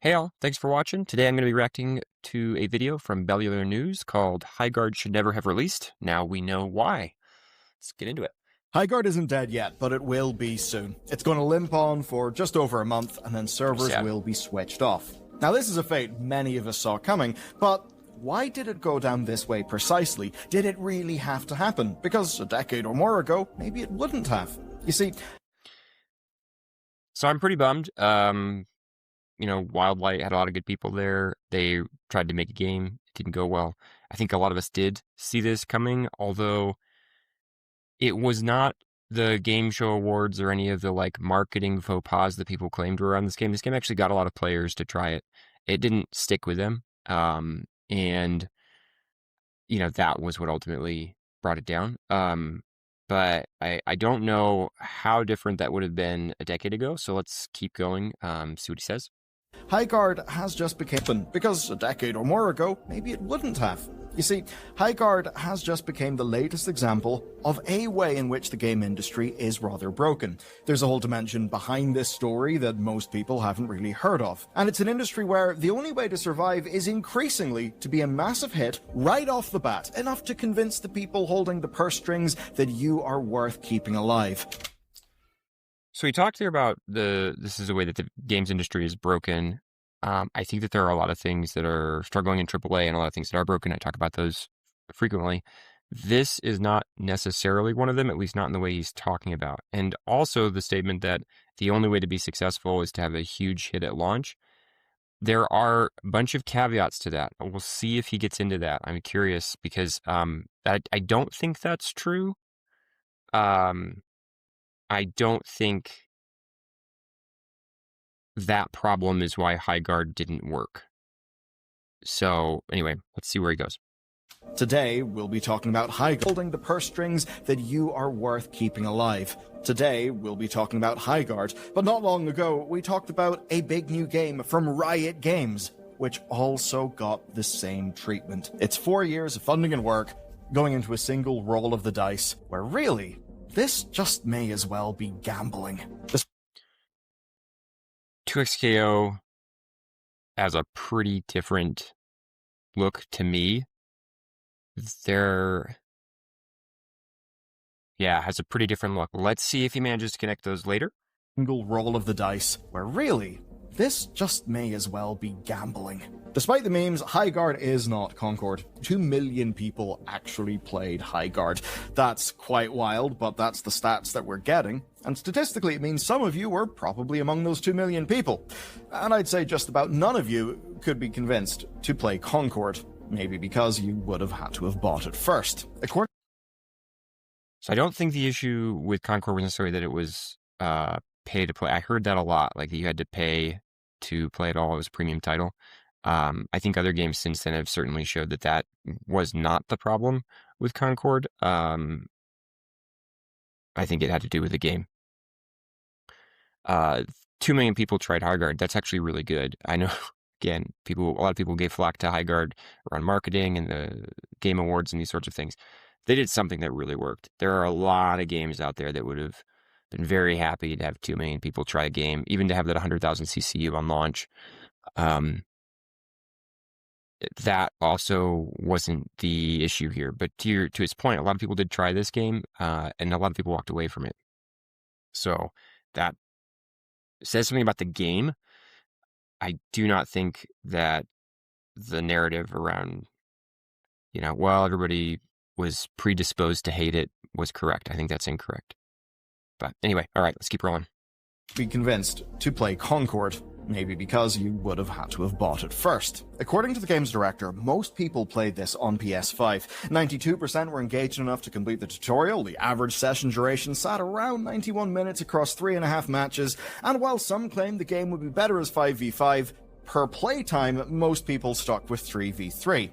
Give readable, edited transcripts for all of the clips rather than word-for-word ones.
Hey all, thanks for watching. Today I'm going to be reacting to a video from BellularNews called Highguard Should Never Have Released. Now we know why. Let's get into it. Highguard isn't dead yet, but it will be soon. It's going to limp on for just over a month, and then servers will be switched off. Now, this is a fate many of us saw coming, but why did it go down this way precisely? Did it really have to happen? Because a decade or more ago, maybe it wouldn't have. You see... So I'm pretty bummed. Wildlight had a lot of good people there. They tried to make a game. It didn't go well. I think a lot of us did see this coming, although it was not the game show awards or any of the marketing faux pas that people claimed were on this game. This game actually got a lot of players to try it. It didn't stick with them. And that was what ultimately brought it down. But I don't know how different that would have been a decade ago. So let's keep going, see what he says. Highguard has just become, because a decade or more ago, maybe it wouldn't have. You see, Highguard has just become the latest example of a way in which the game industry is rather broken. There's a whole dimension behind this story that most people haven't really heard of. And it's an industry where the only way to survive is increasingly to be a massive hit right off the bat, enough to convince the people holding the purse strings that you are worth keeping alive. So we talked here about this is a way that the games industry is broken. I think that there are a lot of things that are struggling in AAA and a lot of things that are broken. I talk about those frequently. This is not necessarily one of them, at least not in the way he's talking about. And also the statement that the only way to be successful is to have a huge hit at launch. There are a bunch of caveats to that. We'll see if he gets into that. I'm curious because I don't think that's true. I don't think that problem is why Highguard didn't work. So anyway, let's see where he goes. Today, we'll be talking about Highguard, holding the purse strings that you are worth keeping alive. Today, we'll be talking about Highguard, but not long ago, we talked about a big new game from Riot Games, which also got the same treatment. It's 4 years of funding and work, going into a single roll of the dice, where really, this just may as well be gambling. 2XKO has a pretty different look to me. Has a pretty different look. Let's see if he manages to connect those later. Single roll of the dice, where really, this just may as well be gambling. Despite the memes, Highguard is not Concord. 2 million people actually played Highguard. That's quite wild, but that's the stats that we're getting. And statistically, it means some of you were probably among those 2 million people. And I'd say just about none of you could be convinced to play Concord. Maybe because you would have had to have bought it first. So I don't think the issue with Concord was necessarily that it was pay to play. I heard that a lot, like you had to pay to play it all. It was a premium title. I think other games since then have certainly showed that that was not the problem with Concord. I think it had to do with the game. 2 million people tried Highguard. That's actually really good. I know, again, a lot of people gave flack to Highguard around marketing and the game awards and these sorts of things. They did something that really worked. There are a lot of games out there that would have been very happy to have 2 million people try a game, even to have that 100,000 CCU on launch. That also wasn't the issue here. But to his point, a lot of people did try this game, and a lot of people walked away from it. So that says something about the game. I do not think that the narrative around, everybody was predisposed to hate it was correct. I think that's incorrect. But anyway, all right, let's keep rolling. Be convinced to play Concord, maybe because you would have had to have bought it first. According to the game's director, most people played this on PS5. 92% were engaged enough to complete the tutorial. The average session duration sat around 91 minutes across 3.5 matches, and while some claimed the game would be better as 5v5, per playtime, most people stuck with 3v3.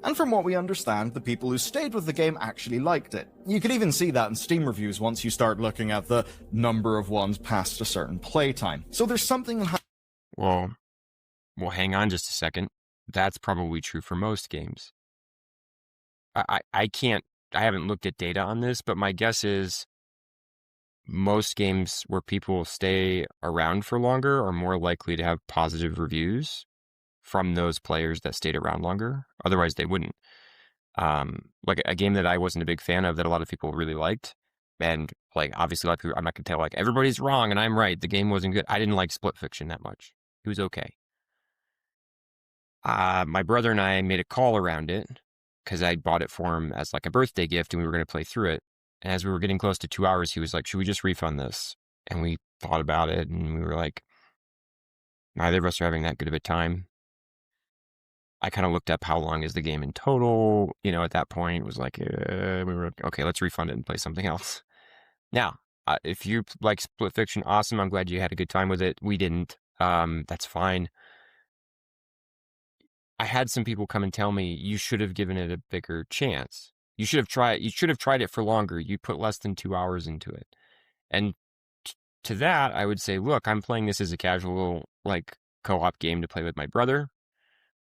And from what we understand, the people who stayed with the game actually liked it. You could even see that in Steam reviews once you start looking at the number of ones past a certain playtime. So there's something... Well, hang on just a second. That's probably true for most games. I haven't looked at data on this, but my guess is most games where people stay around for longer are more likely to have positive reviews from those players that stayed around longer. Otherwise, they wouldn't. Like a game that I wasn't a big fan of that a lot of people really liked, and like obviously a lot of people, I'm not gonna tell like everybody's wrong and I'm right. The game wasn't good. I didn't like Split Fiction that much. It was okay. My brother and I made a call around it because I bought it for him as like a birthday gift and we were going to play through it. And as we were getting close to 2 hours, he was like, should we just refund this? And we thought about it and we were like, neither of us are having that good of a time. I kind of looked up how long is the game in total. At that point, it was like, we were okay, let's refund it and play something else. Now, if you like Split Fiction, awesome. I'm glad you had a good time with it. We didn't. That's fine. I had some people come and tell me you should have given it a bigger chance. You should have tried it for longer. You put less than 2 hours into it. And to that, I would say, look, I'm playing this as a casual, like, co-op game to play with my brother.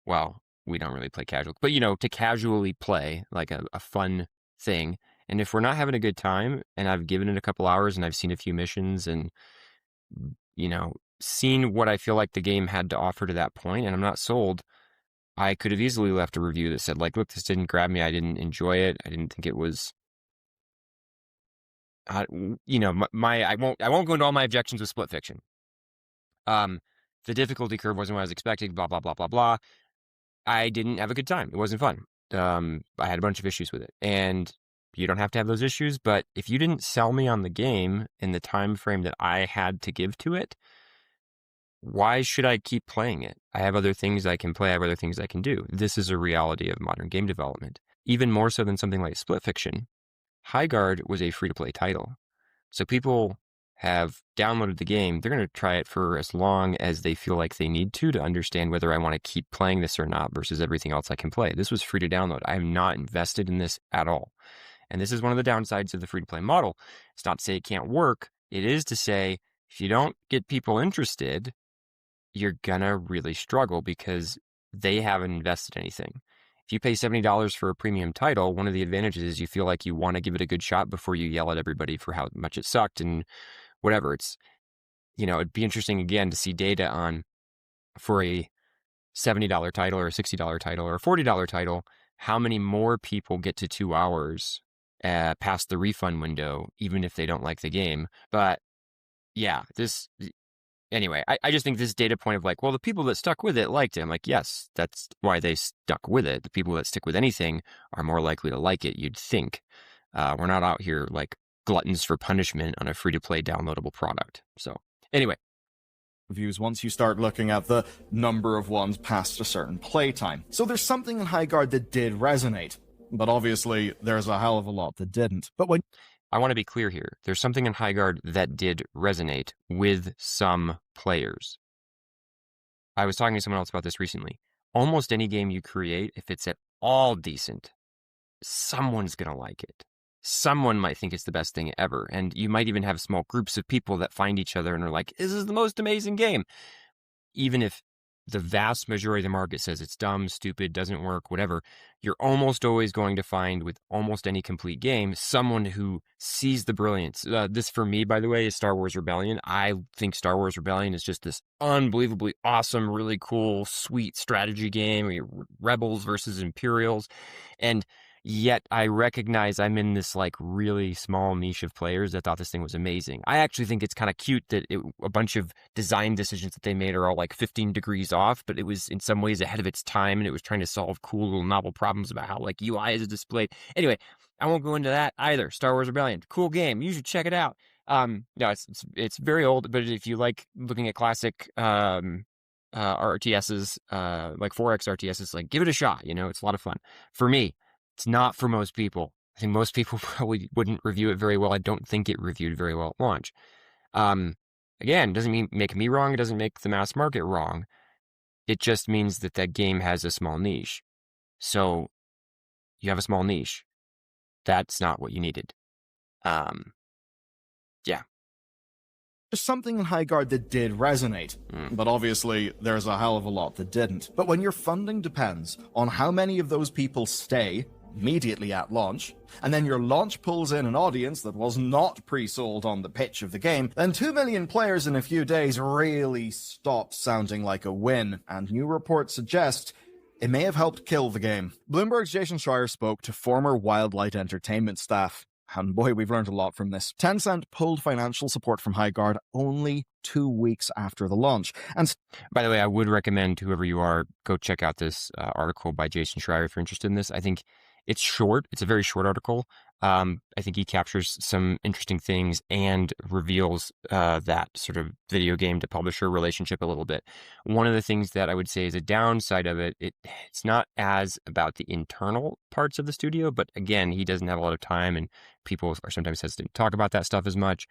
Well, we don't really play casual, but to casually play, like a fun thing. And if we're not having a good time and I've given it a couple hours and I've seen a few missions and, seen what I feel like the game had to offer to that point, and I'm not sold, I could have easily left a review that said, like, look, this didn't grab me. I didn't enjoy it. I didn't think it was, I won't go into all my objections with Split Fiction. The difficulty curve wasn't what I was expecting, blah, blah, blah, blah, blah. I didn't have a good time. It wasn't fun. I had a bunch of issues with it. And you don't have to have those issues, but if you didn't sell me on the game in the time frame that I had to give to it, why should I keep playing it? I have other things I can play. I have other things I can do. This is a reality of modern game development. Even more so than something like Split Fiction, Highguard was a free-to-play title. So people have downloaded the game. They're going to try it for as long as they feel like they need to understand whether I want to keep playing this or not versus everything else I can play. This was free to download. I am not invested in this at all. And this is one of the downsides of the free-to-play model. It's not to say it can't work. It is to say if you don't get people interested, you're gonna really struggle because they haven't invested anything. If you pay $70 for a premium title, one of the advantages is you feel like you want to give it a good shot before you yell at everybody for how much it sucked and whatever. It's, it'd be interesting again to see data on for a $70 title or a $60 title or a $40 title, how many more people get to 2 hours past the refund window, even if they don't like the game. But yeah, anyway, I just think this data point of like, well, the people that stuck with it liked it. I'm like, yes, that's why they stuck with it. The people that stick with anything are more likely to like it, you'd think. We're not out here like gluttons for punishment on a free-to-play downloadable product. So anyway. Reviews once you start looking at the number of ones past a certain playtime. So there's something in Highguard that did resonate. But obviously, there's a hell of a lot that didn't. But when I want to be clear here. There's something in Highguard that did resonate with some players. I was talking to someone else about this recently. Almost any game you create, if it's at all decent, someone's going to like it. Someone might think it's the best thing ever. And you might even have small groups of people that find each other and are like, this is the most amazing game. Even if the vast majority of the market says it's dumb, stupid, doesn't work, whatever, you're almost always going to find with almost any complete game someone who sees the brilliance. This for me, by the way, is Star Wars Rebellion. I think Star Wars Rebellion is just this unbelievably awesome, really cool, sweet strategy game where you're rebels versus Imperials. And yet I recognize I'm in this like really small niche of players that thought this thing was amazing. I actually think it's kind of cute that a bunch of design decisions that they made are all like 15 degrees off, but it was in some ways ahead of its time and it was trying to solve cool little novel problems about how like UI is displayed. Anyway, I won't go into that either. Star Wars Rebellion, cool game. You should check it out. No, it's very old, but if you like looking at classic RTSs, like 4X RTSs, like give it a shot. It's a lot of fun. For me, it's not for most people. I think most people probably wouldn't review it very well. I don't think it reviewed very well at launch. Again, doesn't make me wrong. It doesn't make the mass market wrong. It just means that that game has a small niche. So you have a small niche. That's not what you needed. Yeah. There's something in Highguard that did resonate, but obviously there's a hell of a lot that didn't. But when your funding depends on how many of those people stay, immediately at launch, and then your launch pulls in an audience that was not pre-sold on the pitch of the game, then 2 million players in a few days really stopped sounding like a win, and new reports suggest it may have helped kill the game. Bloomberg's Jason Schreier spoke to former Wildlight Entertainment staff. And boy, we've learned a lot from this. Tencent pulled financial support from Highguard only 2 weeks after the launch. And by the way, I would recommend whoever you are, go check out this article by Jason Schreier if you're interested in this. I think it's short. It's a very short article. I think he captures some interesting things and reveals that sort of video game to publisher relationship a little bit. One of the things that I would say is a downside of it, it's not as about the internal parts of the studio, but again, he doesn't have a lot of time and people are sometimes hesitant to talk about that stuff as much.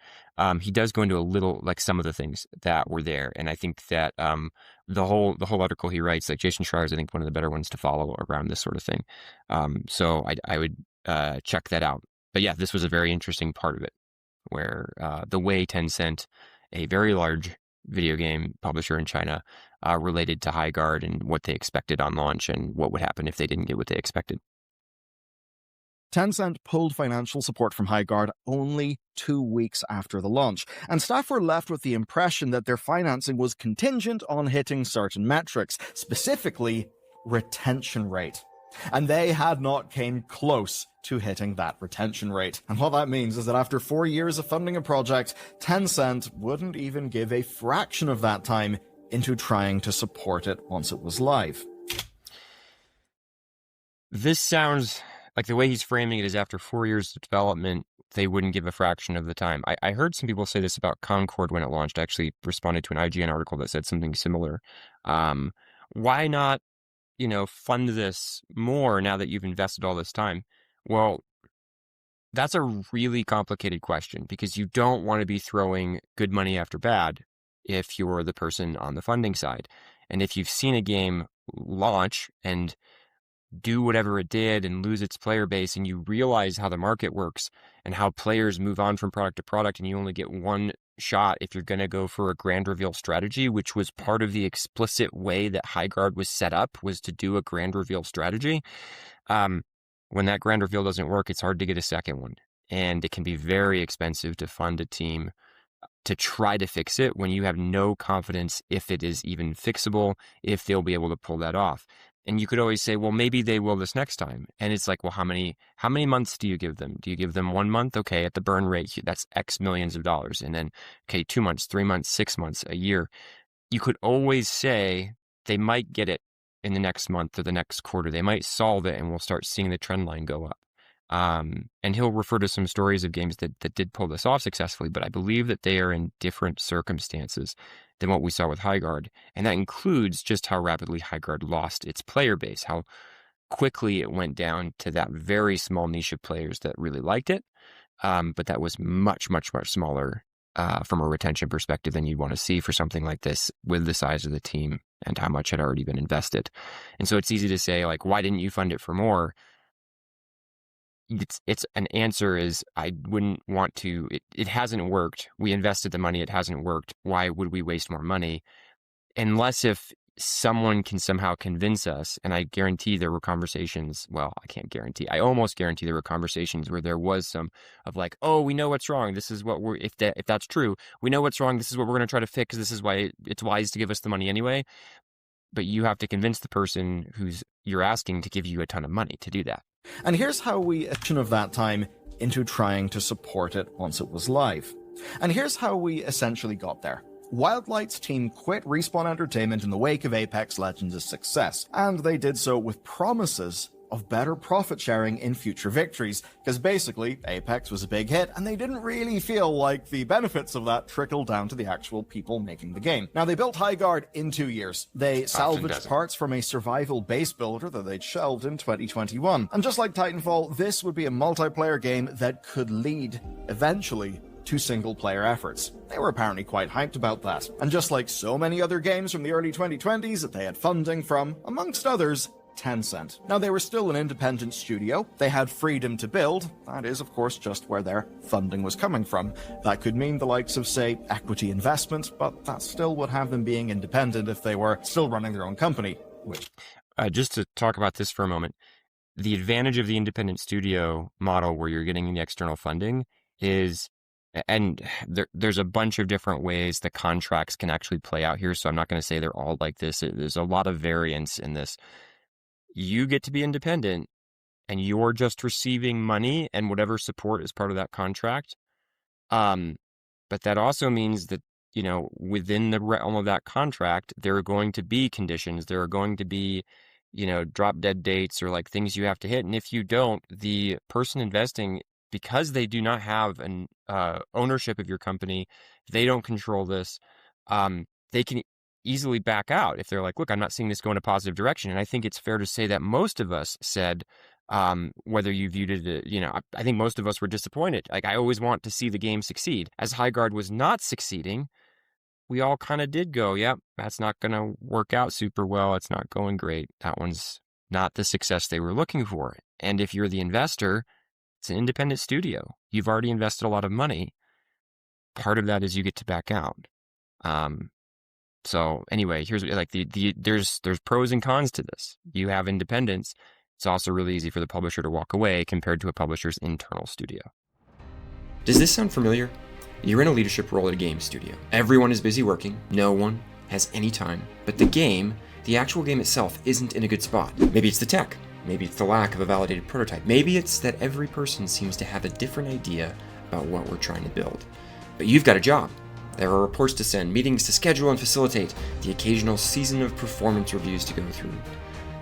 He does go into a little, like some of the things that were there. And I think that the whole article he writes, like Jason Schreier is, I think, one of the better ones to follow around this sort of thing. So I would check that out. But yeah, this was a very interesting part of it, where the way Tencent, a very large video game publisher in China, related to Highguard and what they expected on launch and what would happen if they didn't get what they expected. Tencent pulled financial support from Highguard only 2 weeks after the launch, and staff were left with the impression that their financing was contingent on hitting certain metrics, specifically retention rate. And they had not came close to hitting that retention rate. And what that means is that after 4 years of funding a project, Tencent wouldn't even give a fraction of that time into trying to support it once it was live. This sounds like the way he's framing it is after 4 years of development, they wouldn't give a fraction of the time. I heard some people say this about Concord when it launched. I actually responded to an IGN article that said something similar. Why not, fund this more now that you've invested all this time? Well, that's a really complicated question because you don't want to be throwing good money after bad if you're the person on the funding side. And if you've seen a game launch and do whatever it did and lose its player base, and you realize how the market works and how players move on from product to product, and you only get one shot if you're going to go for a grand reveal strategy, which was part of the explicit way that Highguard was set up, was to do a grand reveal strategy. When that grand reveal doesn't work, it's hard to get a second one. And it can be very expensive to fund a team to try to fix it when you have no confidence if it is even fixable, if they'll be able to pull that off. And you could always say, well, maybe they will this next time. And it's like, well, how many months do you give them? Do you give them 1 month? Okay, at the burn rate, that's X millions of dollars. And then, okay, 2 months, 3 months, 6 months, a year. You could always say they might get it in the next month or the next quarter. They might solve it and we'll start seeing the trend line go up. And he'll refer to some stories of games that did pull this off successfully, but I believe that they are in different circumstances than what we saw with Highguard. And that includes just how rapidly Highguard lost its player base, how quickly it went down to that very small niche of players that really liked it. But that was much, much, much smaller from a retention perspective than you'd want to see for something like this with the size of the team and how much had already been invested. And so it's easy to say, like, why didn't you fund it for more? It's an answer is I wouldn't want to. It hasn't worked. We invested the money. It hasn't worked. Why would we waste more money? Unless if someone can somehow convince us, and I guarantee there were conversations. Well, I can't guarantee. I almost guarantee there were conversations where there was some of like, oh, we know what's wrong. This is what we're. If that's true, we know what's wrong. This is what we're going to try to fix. This is why it's wise to give us the money anyway. But you have to convince the person who's you're asking to give you a ton of money to do that. And here's how we of that time into trying to support it once it was live. And here's how we essentially got there. Wildlight's team quit Respawn Entertainment in the wake of Apex Legends' success, and they did so with promises of better profit sharing in future victories, because basically Apex was a big hit and they didn't really feel like the benefits of that trickled down to the actual people making the game. Now, they built Highguard in 2 years. They salvaged parts from a survival base builder that they'd shelved in 2021. And just like Titanfall, this would be a multiplayer game that could lead, eventually, to single-player efforts. They were apparently quite hyped about that. And just like so many other games from the early 2020s that they had funding from, amongst others, Tencent. Now, they were still an independent studio. They had freedom to build. That is, of course, just where their funding was coming from. That could mean the likes of, say, equity investment, but that still would have them being independent if they were still running their own company. Just to talk about this for a moment, the advantage of the independent studio model where you're getting the external funding is, and there's a bunch of different ways the contracts can actually play out here. So I'm not going to say they're all like this. There's a lot of variance in this. You get to be independent and you're just receiving money and whatever support is part of that contract. But that also means that, within the realm of that contract, there are going to be conditions. There are going to be, drop dead dates or like things you have to hit. And if you don't, the person investing, because they do not have an ownership of your company, they don't control this. They can easily back out if they're like, look, I'm not seeing this go in a positive direction. And I think it's fair to say that most of us said, whether you viewed it, I think most of us were disappointed. Like, I always want to see the game succeed. As Highguard was not succeeding, we all kind of did go, yep, that's not going to work out super well. It's not going great. That one's not the success they were looking for. And if you're the investor, it's an independent studio. You've already invested a lot of money. Part of that is you get to back out. So anyway, here's like there's pros and cons to this. You have independence. It's also really easy for the publisher to walk away compared to a publisher's internal studio. Does this sound familiar? You're in a leadership role at a game studio. Everyone is busy working. No one has any time. But the actual game itself isn't in a good spot. Maybe it's the tech. Maybe it's the lack of a validated prototype. Maybe it's that every person seems to have a different idea about what we're trying to build. But you've got a job. There are reports to send, meetings to schedule and facilitate, the occasional season of performance reviews to go through.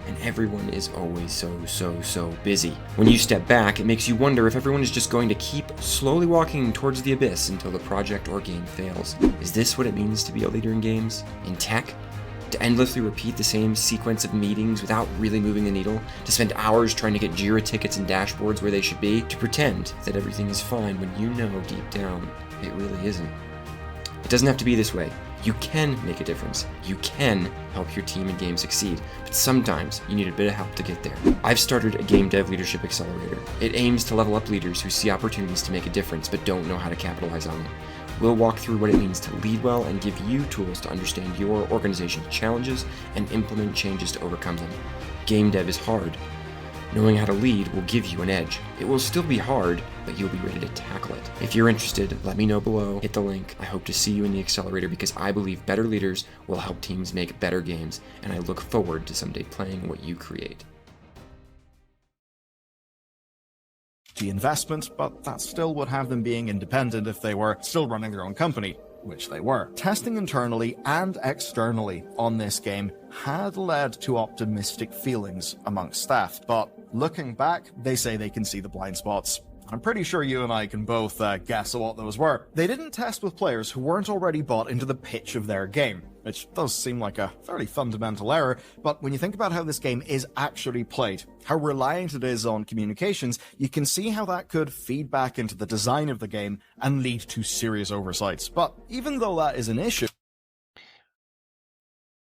And everyone is always so busy. When you step back, it makes you wonder if everyone is just going to keep slowly walking towards the abyss until the project or game fails. Is this what it means to be a leader in games? In tech? To endlessly repeat the same sequence of meetings without really moving the needle? To spend hours trying to get Jira tickets and dashboards where they should be? To pretend that everything is fine when you know deep down it really isn't? It doesn't have to be this way. You can make a difference. You can help your team and game succeed, but sometimes you need a bit of help to get there. I've started a game dev leadership accelerator. It aims to level up leaders who see opportunities to make a difference but don't know how to capitalize on them. We'll walk through what it means to lead well and give you tools to understand your organization's challenges and implement changes to overcome them. Game dev is hard. Knowing how to lead will give you an edge. It will still be hard, but you'll be ready to tackle it. If you're interested, let me know below, hit the link. I hope to see you in the accelerator because I believe better leaders will help teams make better games, and I look forward to someday playing what you create. The investment, but that still would have them being independent if they were still running their own company, which they were. Testing internally and externally on this game had led to optimistic feelings amongst staff, but looking back, they say they can see the blind spots. I'm pretty sure you and I can both guess what those were. They didn't test with players who weren't already bought into the pitch of their game, which does seem like a fairly fundamental error, but when you think about how this game is actually played, how reliant it is on communications, you can see how that could feed back into the design of the game and lead to serious oversights. But even though that is an issue,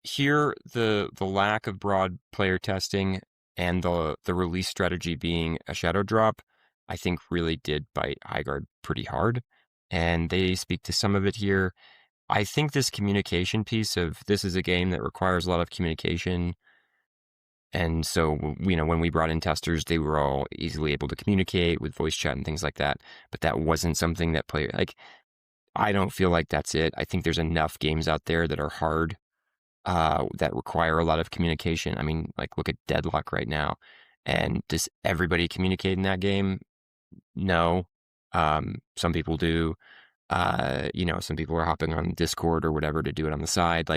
here, the lack of broad player testing and the release strategy being a shadow drop, I think really did bite Highguard pretty hard, and they speak to some of it here. I think this communication piece of this is a game that requires a lot of communication, and so, when we brought in testers, they were all easily able to communicate with voice chat and things like that, but that wasn't something that I don't feel like that's it. I think there's enough games out there that are hard, that require a lot of communication. I mean, look at Deadlock right now. And does everybody communicate in that game? No. Some people do. Some people are hopping on Discord or whatever to do it on the side.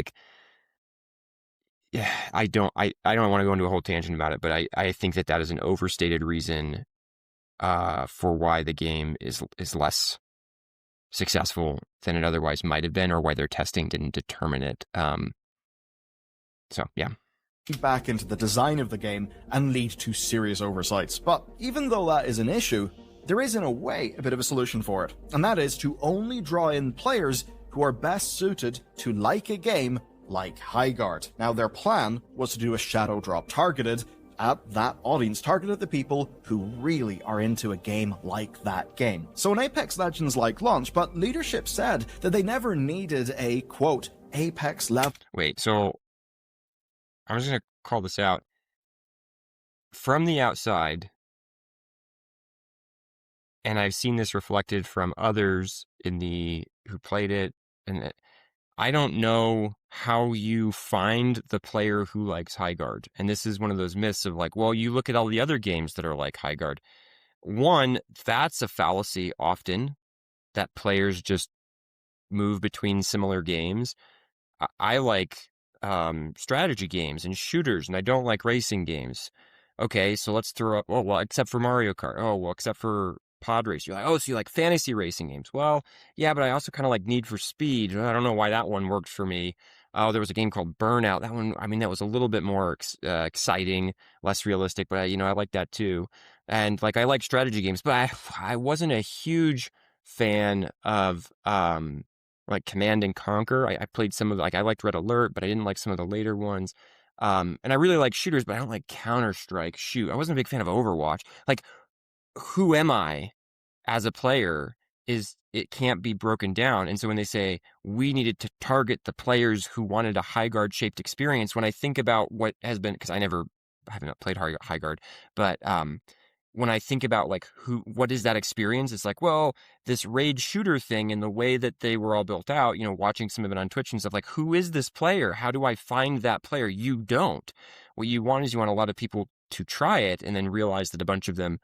Yeah, I don't want to go into a whole tangent about it, but I think that is an overstated reason for why the game is less successful than it otherwise might have been, or why their testing didn't determine it. So, yeah. Back into the design of the game and lead to serious oversights. But even though that is an issue, there is in a way a bit of a solution for it, and that is to only draw in players who are best suited to like a game like Highguard. Now, their plan was to do a shadow drop targeted at that audience, targeted at the people who really are into a game like that game. So an Apex Legends like launch, but leadership said that they never needed a, quote, Apex level. Wait, so I'm just going to call this out. from the outside, and I've seen this reflected from others who played it, and I don't know how you find the player who likes Highguard. And this is one of those myths of like, well, you look at all the other games that are like Highguard. One, that's a fallacy often, that players just move between similar games. I like strategy games and shooters, and I don't like racing games. Okay, so let's throw up, oh, well, except for Mario Kart. Oh, well, except for pod race. You're like, oh, so you like fantasy racing games. Well, yeah, but I also kind of like Need for Speed. I don't know why that one worked for me. Oh, there was a game called Burnout. That one, I mean, that was a little bit more exciting, less realistic, but I like that too. And like, I like strategy games, but I wasn't a huge fan of like Command and Conquer. I played some of, like, I liked Red Alert, but I didn't like some of the later ones. And I really like shooters, but I don't like Counter-Strike. Shoot, I wasn't a big fan of Overwatch. Like, who am I as a player it can't be broken down. And so when they say we needed to target the players who wanted a Highguard shaped experience, when I think about what has been, because I haven't played Highguard, but when I think about like what is that experience, it's like, well, this raid shooter thing and the way that they were all built out, watching some of it on Twitch and stuff, like, who is this player? How do I find that player? You don't. What you want a lot of people to try it and then realize that a bunch of them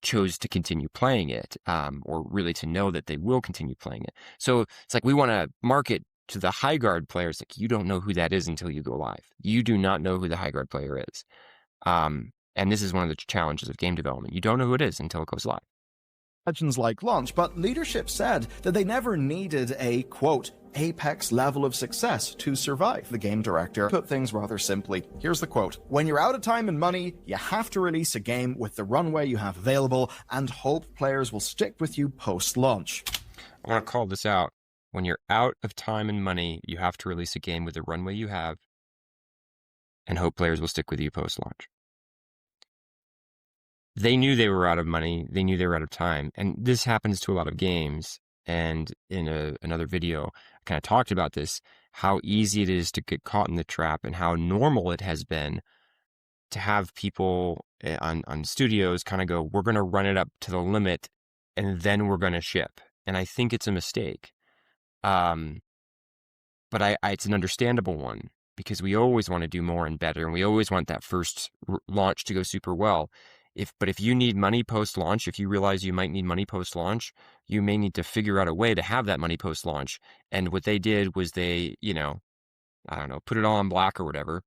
chose to continue playing it, or really to know that they will continue playing it. So it's like we want to market to the Highguard players. Like, you don't know who that is until you go live. You do not know who the Highguard player is. And this is one of the challenges of game development. You don't know who it is until it goes live. Legends like launch, but leadership said that they never needed a, quote, apex level of success to survive. The game director put things rather simply. Here's the quote: "When you're out of time and money, you have to release a game with the runway you have available and hope players will stick with you post-launch." I want to call this out. When you're out of time and money, you have to release a game with the runway you have and hope players will stick with you post-launch. They knew they were out of money. They knew they were out of time. And this happens to a lot of games. And in another video, I kind of talked about this, how easy it is to get caught in the trap and how normal it has been to have people on studios kind of go, we're going to run it up to the limit and then we're going to ship. And I think it's a mistake. But it's an understandable one, because we always want to do more and better. And we always want that first launch to go super well. But if you need money post-launch, if you realize you might need money post-launch, you may need to figure out a way to have that money post-launch. And what they did was they, I don't know, put it all on black or whatever.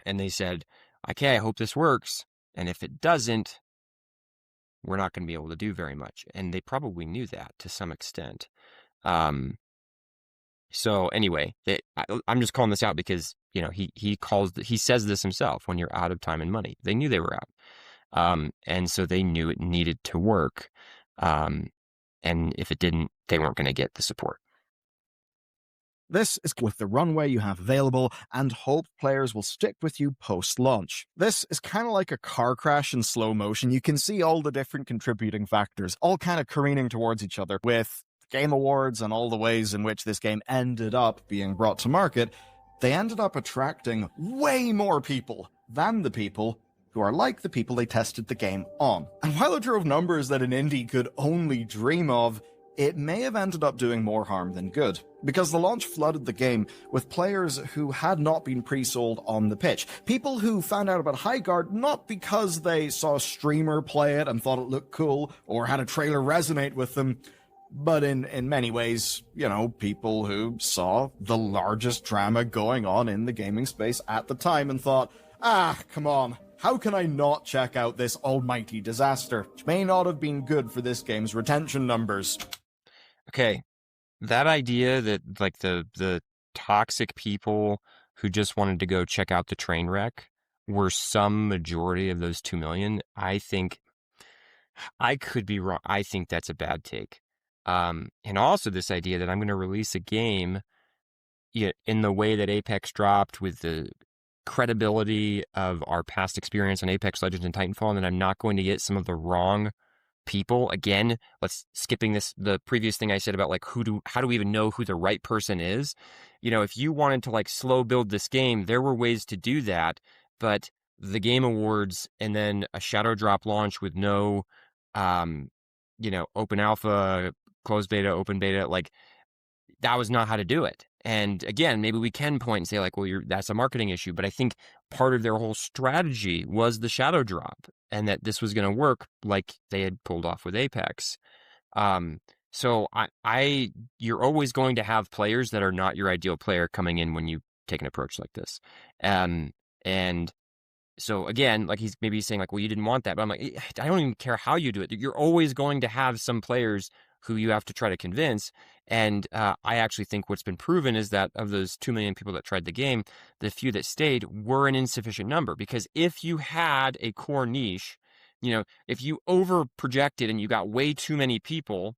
And they said, okay, I hope this works. And if it doesn't, we're not going to be able to do very much. And they probably knew that to some extent. So anyway, I'm just calling this out because, he says this himself: when you're out of time and money. They knew they were out. And so they knew it needed to work. And if it didn't, they weren't going to get the support. This is with the runway you have available and hope players will stick with you post-launch. This is kind of like a car crash in slow motion. You can see all the different contributing factors, all kind of careening towards each other. With Game Awards and all the ways in which this game ended up being brought to market, they ended up attracting way more people than the people who are like the people they tested the game on. And while it drove numbers that an indie could only dream of, it may have ended up doing more harm than good, because the launch flooded the game with players who had not been pre-sold on the pitch. People who found out about Highguard not because they saw a streamer play it and thought it looked cool, or had a trailer resonate with them, but in many ways, people who saw the largest drama going on in the gaming space at the time and thought, come on, how can I not check out this almighty disaster, which may not have been good for this game's retention numbers. Okay, that idea that like the toxic people who just wanted to go check out the train wreck were some majority of those 2 million, I think I could be wrong. I think that's a bad take. And also this idea that I'm going to release a game in the way that Apex dropped, with the credibility of our past experience on Apex Legends and Titanfall, and then I'm not going to get some of the wrong people. Again, skipping the previous thing I said about like how do we even know who the right person is? If you wanted to like slow build this game, there were ways to do that, but the Game Awards and then a shadow drop launch with no, open alpha, closed beta, open beta, like that was not how to do it. And again, maybe we can point and say like, well, that's a marketing issue. But I think part of their whole strategy was the shadow drop and that this was going to work like they had pulled off with Apex. So you're always going to have players that are not your ideal player coming in when you take an approach like this. And so again, like he's saying like, well, you didn't want that, but I'm like, I don't even care how you do it. You're always going to have some players who you have to try to convince. And I actually think what's been proven is that of those 2 million people that tried the game, the few that stayed were an insufficient number. Because if you had a core niche, if you over projected and you got way too many people,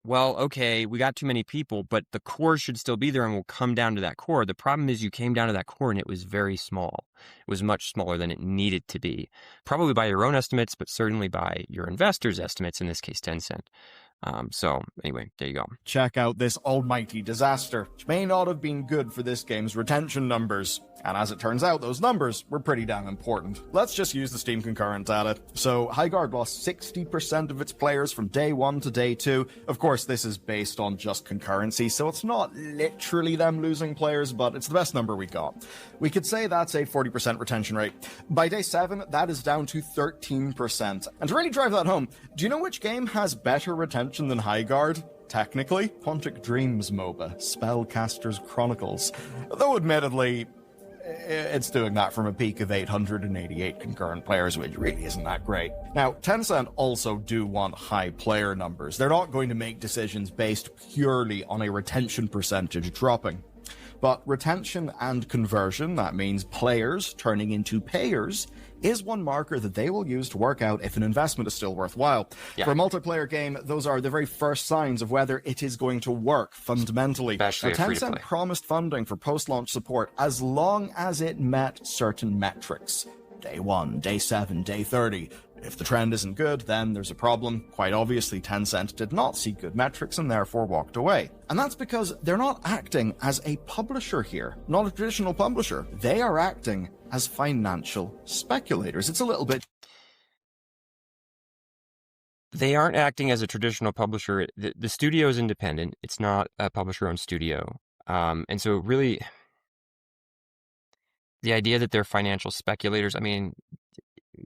well, okay, we got too many people, but the core should still be there and we'll come down to that core. The problem is you came down to that core and it was very small. It was much smaller than it needed to be, probably by your own estimates, but certainly by your investors' estimates, in this case, Tencent. So anyway, there you go. Check out this almighty disaster, which may not have been good for this game's retention numbers. And as it turns out, those numbers were pretty damn important. Let's just use the Steam concurrent data. So Highguard lost 60% of its players from day 1 to day 2. Of course, this is based on just concurrency, so it's not literally them losing players, but it's the best number we got. We could say that's a 40% retention rate. By day 7, that is down to 13%. And to really drive that home, do you know which game has better retention than Highguard? Technically, Quantic Dreams MOBA, Spellcaster's Chronicles. Though admittedly, it's doing that from a peak of 888 concurrent players, which really isn't that great. Now, Tencent also do want high player numbers. They're not going to make decisions based purely on a retention percentage dropping. But retention and conversion, that means players turning into payers, is one marker that they will use to work out if an investment is still worthwhile. Yeah. For a multiplayer game, those are the very first signs of whether it is going to work fundamentally. Especially now, Tencent promised funding for post-launch support as long as it met certain metrics. Day 1, day 7, day 30. If the trend isn't good, then there's a problem. Quite obviously, Tencent did not see good metrics and therefore walked away. And that's because they're not acting as a publisher here, not a traditional publisher. They are acting as financial speculators. It's a little bit... They aren't acting as a traditional publisher. The studio is independent. It's not a publisher-owned studio. And so really, the idea that they're financial speculators, I mean,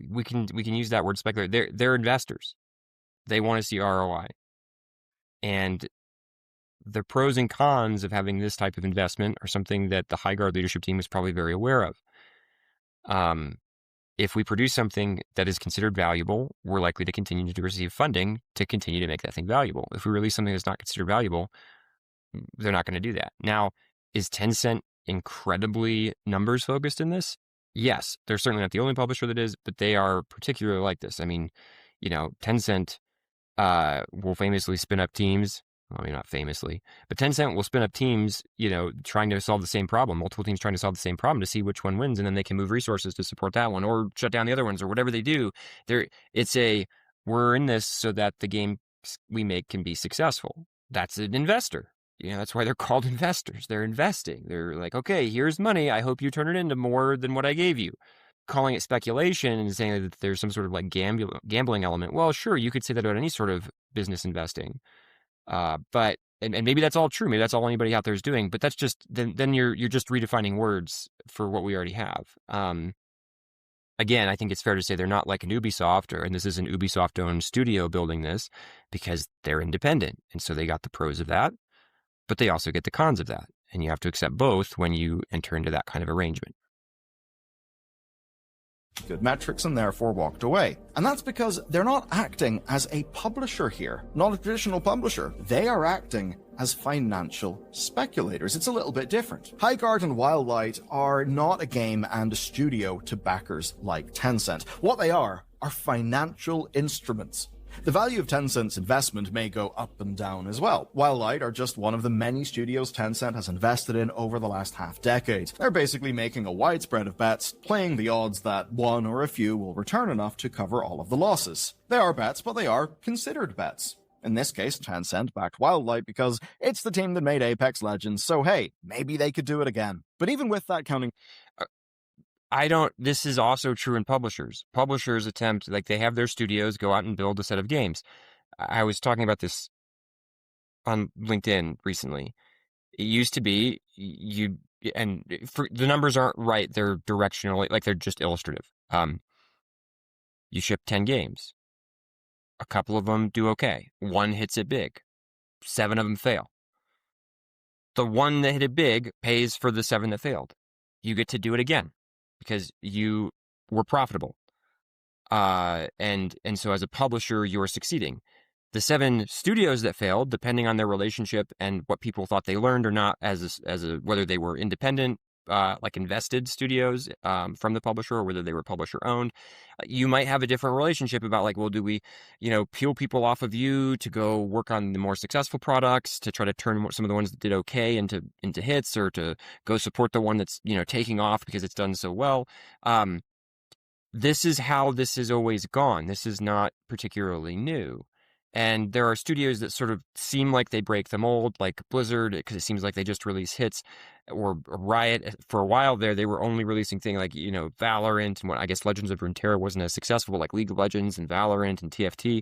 we can use that word speculator. They're investors. They want to see ROI. And the pros and cons of having this type of investment are something that the Highguard leadership team is probably very aware of. If we produce something that is considered valuable, we're likely to continue to receive funding to continue to make that thing valuable. If we release something that's not considered valuable, they're not going to do that. Now, is Tencent incredibly numbers focused in this? Yes, they're certainly not the only publisher that is, but they are particularly like this. I mean, Tencent will famously spin up teams. Well, maybe not famously, but Tencent will spin up teams, trying to solve the same problem, multiple teams trying to solve the same problem to see which one wins, and then they can move resources to support that one or shut down the other ones or whatever they do. We're in this so that the game we make can be successful. That's an investor. That's why they're called investors. They're investing. They're like, okay, here's money. I hope you turn it into more than what I gave you. Calling it speculation and saying that there's some sort of like gambling element. Well, sure, you could say that about any sort of business investing. But maybe that's all true. Maybe that's all anybody out there is doing. But that's just then you're just redefining words for what we already have. Again, I think it's fair to say they're not like an Ubisoft, and this is an Ubisoft-owned studio building this because they're independent, and so they got the pros of that. But they also get the cons of that, and you have to accept both when you enter into that kind of arrangement. Good metrics and therefore walked away. And that's because they're not acting as a publisher here, not a traditional publisher. They are acting as financial speculators. It's a little bit different. Highguard and Wildlight are not a game and a studio to backers like Tencent. What they are financial instruments. The value of Tencent's investment may go up and down as well. Wildlight are just one of the many studios Tencent has invested in over the last half-decade. They're basically making a widespread of bets, playing the odds that one or a few will return enough to cover all of the losses. They are bets, but they are considered bets. In this case, Tencent backed Wildlight because it's the team that made Apex Legends, so hey, maybe they could do it again. But even with that counting... I don't. This is also true in publishers. Publishers attempt, like, they have their studios go out and build a set of games. I was talking about this on LinkedIn recently. It used to be you, and the numbers aren't right. They're directionally, like, they're just illustrative. You ship 10 games. A couple of them do okay. One hits it big. 7 of them fail. The one that hit it big pays for the 7 that failed. You get to do it again because you were profitable. And so as a publisher, you're succeeding. The 7 studios that failed, depending on their relationship and what people thought they learned or not, as a whether they were independent, like invested studios from the publisher, or whether they were publisher owned, you might have a different relationship about, like, well, do we, peel people off of you to go work on the more successful products to try to turn some of the ones that did okay into hits, or to go support the one that's taking off because it's done so well. This is how this has always gone. This is not particularly new. And there are studios that sort of seem like they break the mold, like Blizzard, because it seems like they just release hits, or Riot. For a while there, they were only releasing things like, Valorant, and what I guess Legends of Runeterra wasn't as successful, like League of Legends and Valorant and TFT.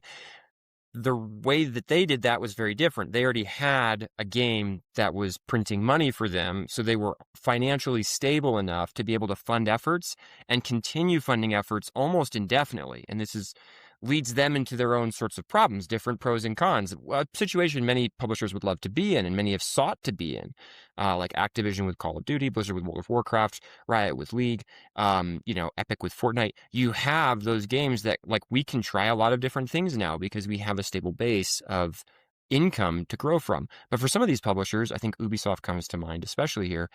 The way that they did that was very different. They already had a game that was printing money for them, so they were financially stable enough to be able to fund efforts and continue funding efforts almost indefinitely. And this leads them into their own sorts of problems, different pros and cons. A situation many publishers would love to be in, and many have sought to be in, like Activision with Call of Duty, Blizzard with World of Warcraft, Riot with League, Epic with Fortnite. You have those games that, like, we can try a lot of different things now because we have a stable base of income to grow from. But for some of these publishers, I think Ubisoft comes to mind, especially here,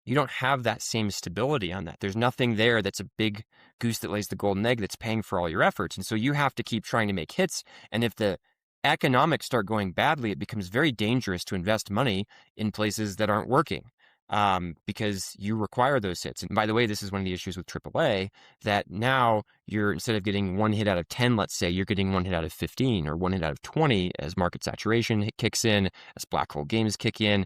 you don't have that same stability on that. There's nothing there that's a big goose that lays the golden egg that's paying for all your efforts. And so you have to keep trying to make hits. And if the economics start going badly, it becomes very dangerous to invest money in places that aren't working, because you require those hits. And by the way, this is one of the issues with AAA, that now instead of getting 1 hit out of 10, let's say, you're getting 1 hit out of 15 or 1 hit out of 20 as market saturation kicks in, as black hole games kick in.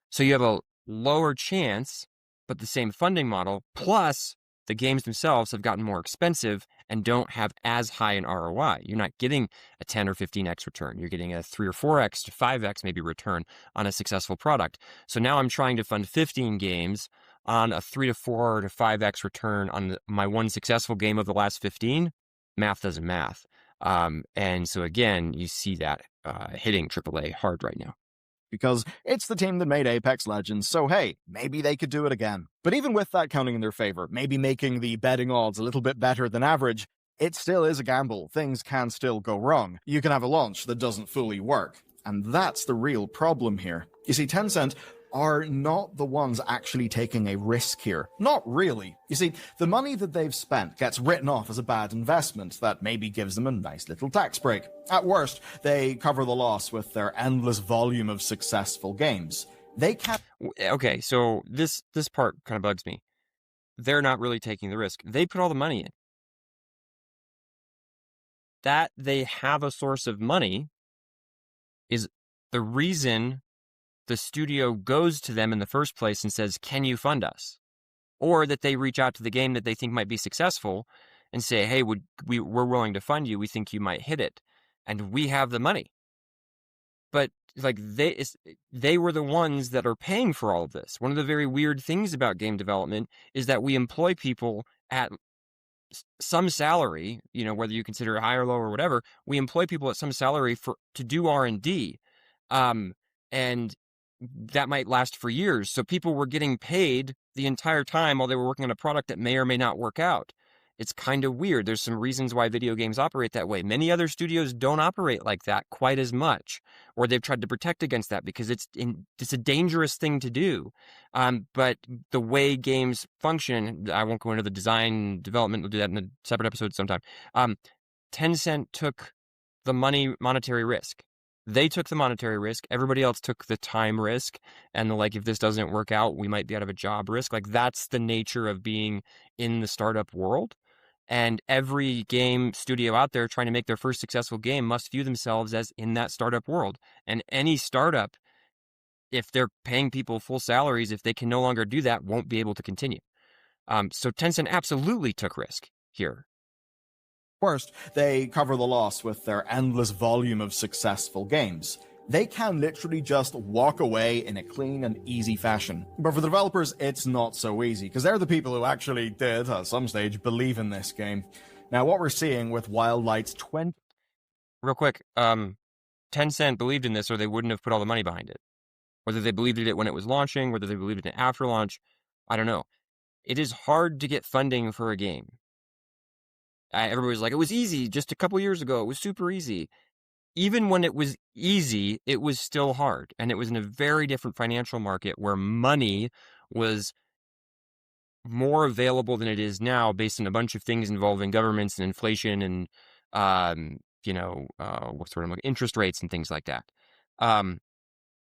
So you have a lower chance, but the same funding model, plus the games themselves have gotten more expensive and don't have as high an ROI. You're not getting a 10 or 15x return. You're getting a 3 or 4x to 5x maybe return on a successful product. So now I'm trying to fund 15 games on a 3 to 4 to 5x return on my one successful game of the last 15. Math doesn't math. And so again, you see that hitting AAA hard right now. Because it's the team that made Apex Legends, so hey, maybe they could do it again. But even with that counting in their favor, maybe making the betting odds a little bit better than average, it still is a gamble. Things can still go wrong. You can have a launch that doesn't fully work. And that's the real problem here. You see, Tencent are not the ones actually taking a risk here. Not really. You see, the money that they've spent gets written off as a bad investment that maybe gives them a nice little tax break. At worst, they cover the loss with their endless volume of successful games. They can't... Okay, so this part kind of bugs me. They're not really taking the risk. They put all the money in. That they have a source of money is the reason the studio goes to them in the first place and says, can you fund us? Or that they reach out to the game that they think might be successful and say, hey, we're willing to fund you. We think you might hit it. And we have the money. But like they were the ones that are paying for all of this. One of the very weird things about game development is that we employ people at some salary, whether you consider it high or low or whatever, we employ people at some salary to do R&D. And that might last for years. So people were getting paid the entire time while they were working on a product that may or may not work out. It's kind of weird. There's some reasons why video games operate that way. Many other studios don't operate like that quite as much, or they've tried to protect against that because it's a dangerous thing to do. But the way games function, I won't go into the design development. We'll do that in a separate episode sometime. Tencent took the monetary risk. They took the monetary risk. Everybody else took the time risk. And if this doesn't work out, we might be out of a job risk. That's the nature of being in the startup world. And every game studio out there trying to make their first successful game must view themselves as in that startup world. And any startup, if they're paying people full salaries, if they can no longer do that, won't be able to continue. So Tencent absolutely took risk here. Worst, they cover the loss with their endless volume of successful games. They can literally just walk away in a clean and easy fashion. But for the developers, it's not so easy, because they're the people who actually did, at some stage, believe in this game. Now, what we're seeing with Wildlight's 20... Real quick, Tencent believed in this or they wouldn't have put all the money behind it. Whether they believed in it when it was launching, whether they believed in it after launch, I don't know. It is hard to get funding for a game. Everybody was like, it was easy just a couple years ago. It was super easy. Even when it was easy, it was still hard. And it was in a very different financial market where money was more available than it is now based on a bunch of things involving governments and inflation and, what sort of interest rates and things like that.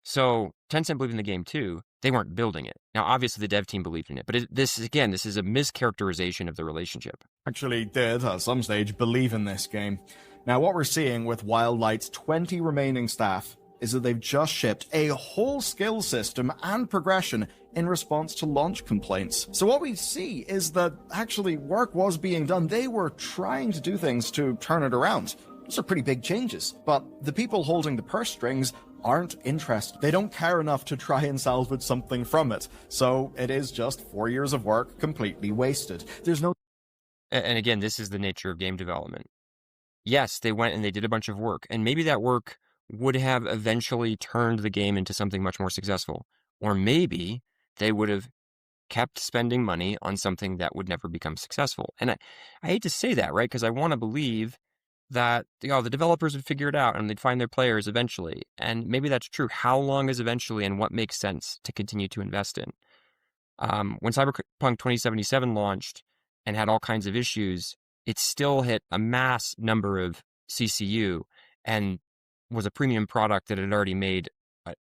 So Tencent believed in the game too. They weren't building it. Now, obviously, the dev team believed in it, but this is a mischaracterization of the relationship. Actually did, at some stage, believe in this game. Now, what we're seeing with Wildlight's 20 remaining staff is that they've just shipped a whole skill system and progression in response to launch complaints. So what we see is that actually work was being done. They were trying to do things to turn it around. Those are pretty big changes, but the people holding the purse strings aren't interested. They don't care enough to try and salvage something from it. So it is just 4 years of work completely wasted. There's no... And again, this is the nature of game development. Yes, they went and they did a bunch of work, and maybe that work would have eventually turned the game into something much more successful. Or maybe they would have kept spending money on something that would never become successful. And I hate to say that, right? Because I want to believe that the developers would figure it out and they'd find their players eventually. And maybe that's true. How long is eventually, and what makes sense to continue to invest in? When Cyberpunk 2077 launched and had all kinds of issues, it still hit a mass number of CCU and was a premium product that had already made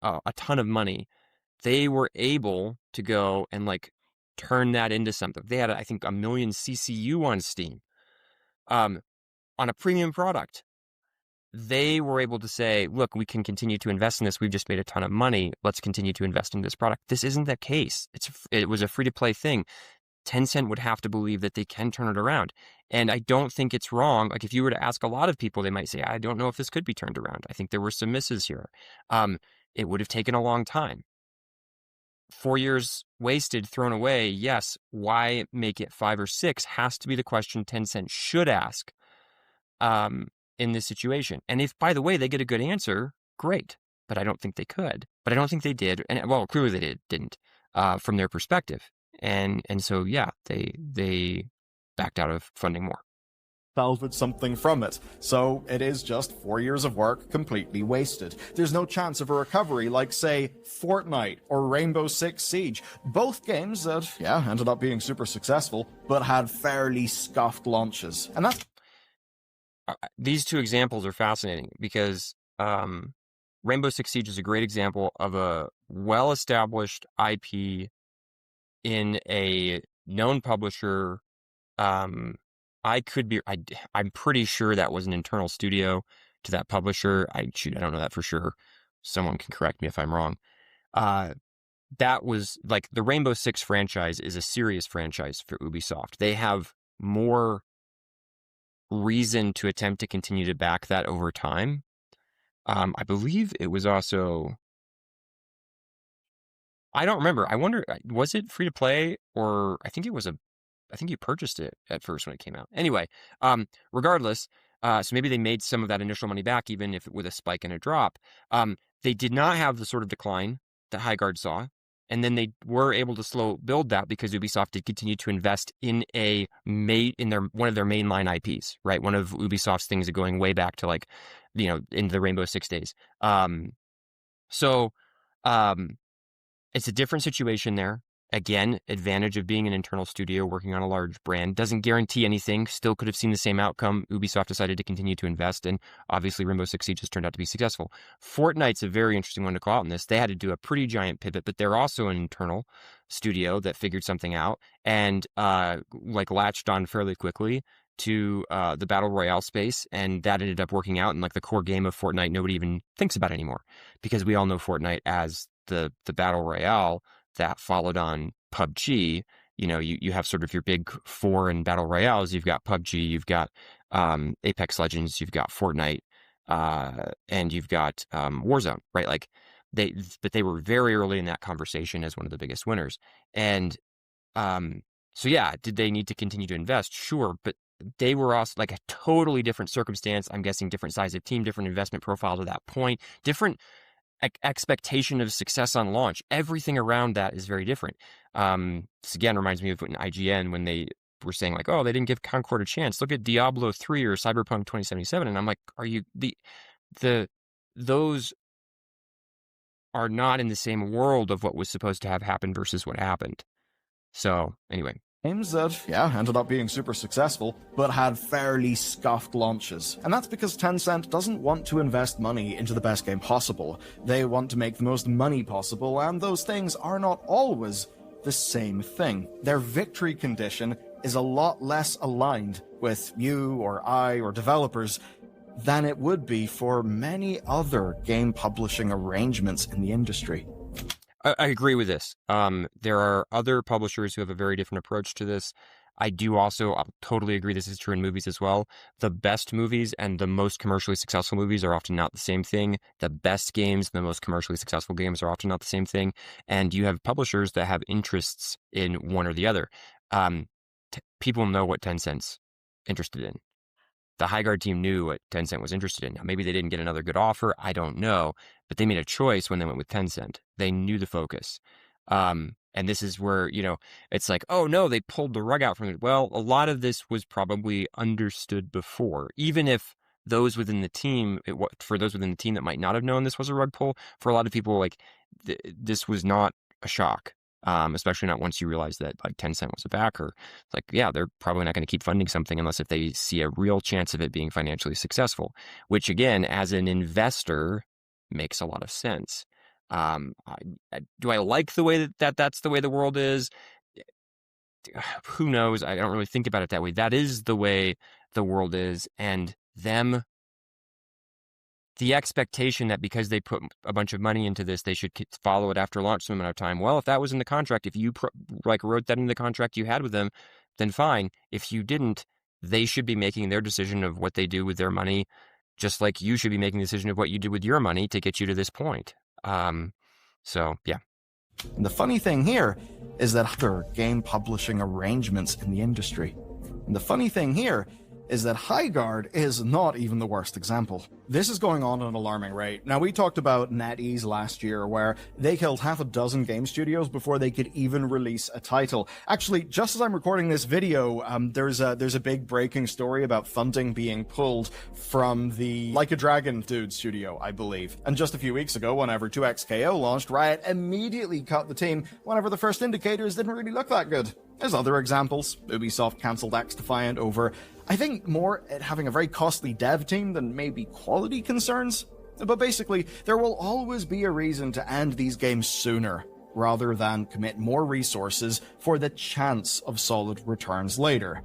a ton of money. They were able to go and turn that into something. They had, I think, 1 million CCU on Steam. On a premium product, they were able to say, look, we can continue to invest in this. We've just made a ton of money. Let's continue to invest in this product. This isn't the case. It was a free-to-play thing. Tencent would have to believe that they can turn it around. And I don't think it's wrong. If you were to ask a lot of people, they might say, I don't know if this could be turned around. I think there were some misses here. It would have taken a long time. 4 years wasted, thrown away. Yes. Why make it 5 or 6 has to be the question Tencent should ask in this situation. And if, by the way, they get a good answer, great. But I don't think they could. But I don't think they did. And well, clearly they didn't from their perspective. And so, yeah, they backed out of funding more. Salvage something from it. So it is just 4 years of work completely wasted. There's no chance of a recovery like, say, Fortnite or Rainbow Six Siege. Both games that, ended up being super successful, but had fairly scuffed launches. And that's... These two examples are fascinating because Rainbow Six Siege is a great example of a well-established IP in a known publisher. I'm pretty sure that was an internal studio to that publisher. I don't know that for sure. Someone can correct me if I'm wrong. That was the Rainbow Six franchise is a serious franchise for Ubisoft. They have more reason to attempt to continue to back that over time. I believe it was also... I don't remember. I wonder, was it free to play or I think you purchased it at first when it came out. Anyway, regardless, so maybe they made some of that initial money back, even if with a spike and a drop. They did not have the sort of decline that Highguard saw. And then they were able to slow build that because Ubisoft did continue to invest in one of their mainline IPs, right? One of Ubisoft's things going way back to into the Rainbow Six days. It's a different situation there. Again, advantage of being an internal studio working on a large brand. Doesn't guarantee anything. Still could have seen the same outcome. Ubisoft decided to continue to invest, and obviously Rainbow Six Siege has turned out to be successful. Fortnite's a very interesting one to call out in this. They had to do a pretty giant pivot, but they're also an internal studio that figured something out and latched on fairly quickly to the Battle Royale space, and that ended up working out. And the core game of Fortnite, nobody even thinks about anymore because we all know Fortnite as the Battle Royale that followed on PUBG. you have sort of your big four in battle royales. You've got PUBG, you've got Apex Legends, you've got Fortnite, and you've got Warzone, right? Like but they were very early in that conversation as one of the biggest winners. And so yeah, did they need to continue to invest? Sure, but they were also like a totally different circumstance. I'm guessing different size of team, different investment profile to that point, different expectation of success on launch. Everything around that is very different. This again reminds me of in IGN when they were saying like, oh, they didn't give Concord a chance. Look at Diablo 3 or Cyberpunk 2077. And I'm like, are you those are not in the same world of what was supposed to have happened versus what happened. So anyway. Games that, yeah, ended up being super successful, but had fairly scuffed launches. And that's because Tencent doesn't want to invest money into the best game possible. They want to make the most money possible, and those things are not always the same thing. Their victory condition is a lot less aligned with you or I or developers than it would be for many other game publishing arrangements in the industry. I agree with this. There are other publishers who have a very different approach to this. I'll totally agree this is true in movies as well. The best movies and the most commercially successful movies are often not the same thing. The best games and the most commercially successful games are often not the same thing. And you have publishers that have interests in one or the other. People know what Tencent's interested in. The Highguard team knew what Tencent was interested in. Now, maybe they didn't get another good offer. I don't know. But they made a choice when they went with Tencent. They knew the focus. And this is where, it's like, oh, no, they pulled the rug out from it. Well, a lot of this was probably understood before. Even if those within the team, for those within the team that might not have known this was a rug pull, for a lot of people, like, this was not a shock. Especially not once you realize that like Tencent was a backer. It's like, yeah, they're probably not going to keep funding something unless if they see a real chance of it being financially successful, which again, as an investor, makes a lot of sense. Do I like the way that's the way the world is? Who knows? I don't really think about it that way. That is the way the world is, and the expectation that because they put a bunch of money into this, they should follow it after launch some amount of time. Well, if that was in the contract, if you wrote that in the contract you had with them, then fine. If you didn't, they should be making their decision of what they do with their money, just like you should be making the decision of what you did with your money to get you to this point. So, yeah. And the funny thing here is that other game publishing arrangements in the industry. And the funny thing here is that Highguard is not even the worst example. This is going on at an alarming rate. Now, we talked about NetEase last year, where they killed half a dozen game studios before they could even release a title. Actually, just as I'm recording this video, there's a big breaking story about funding being pulled from the Like a Dragon dude studio, I believe. And just a few weeks ago, whenever 2XKO launched, Riot immediately cut the team whenever the first indicators didn't really look that good. There's other examples. Ubisoft cancelled XDefiant over, I think, more at having a very costly dev team than maybe quality concerns. But basically, there will always be a reason to end these games sooner, rather than commit more resources for the chance of solid returns later.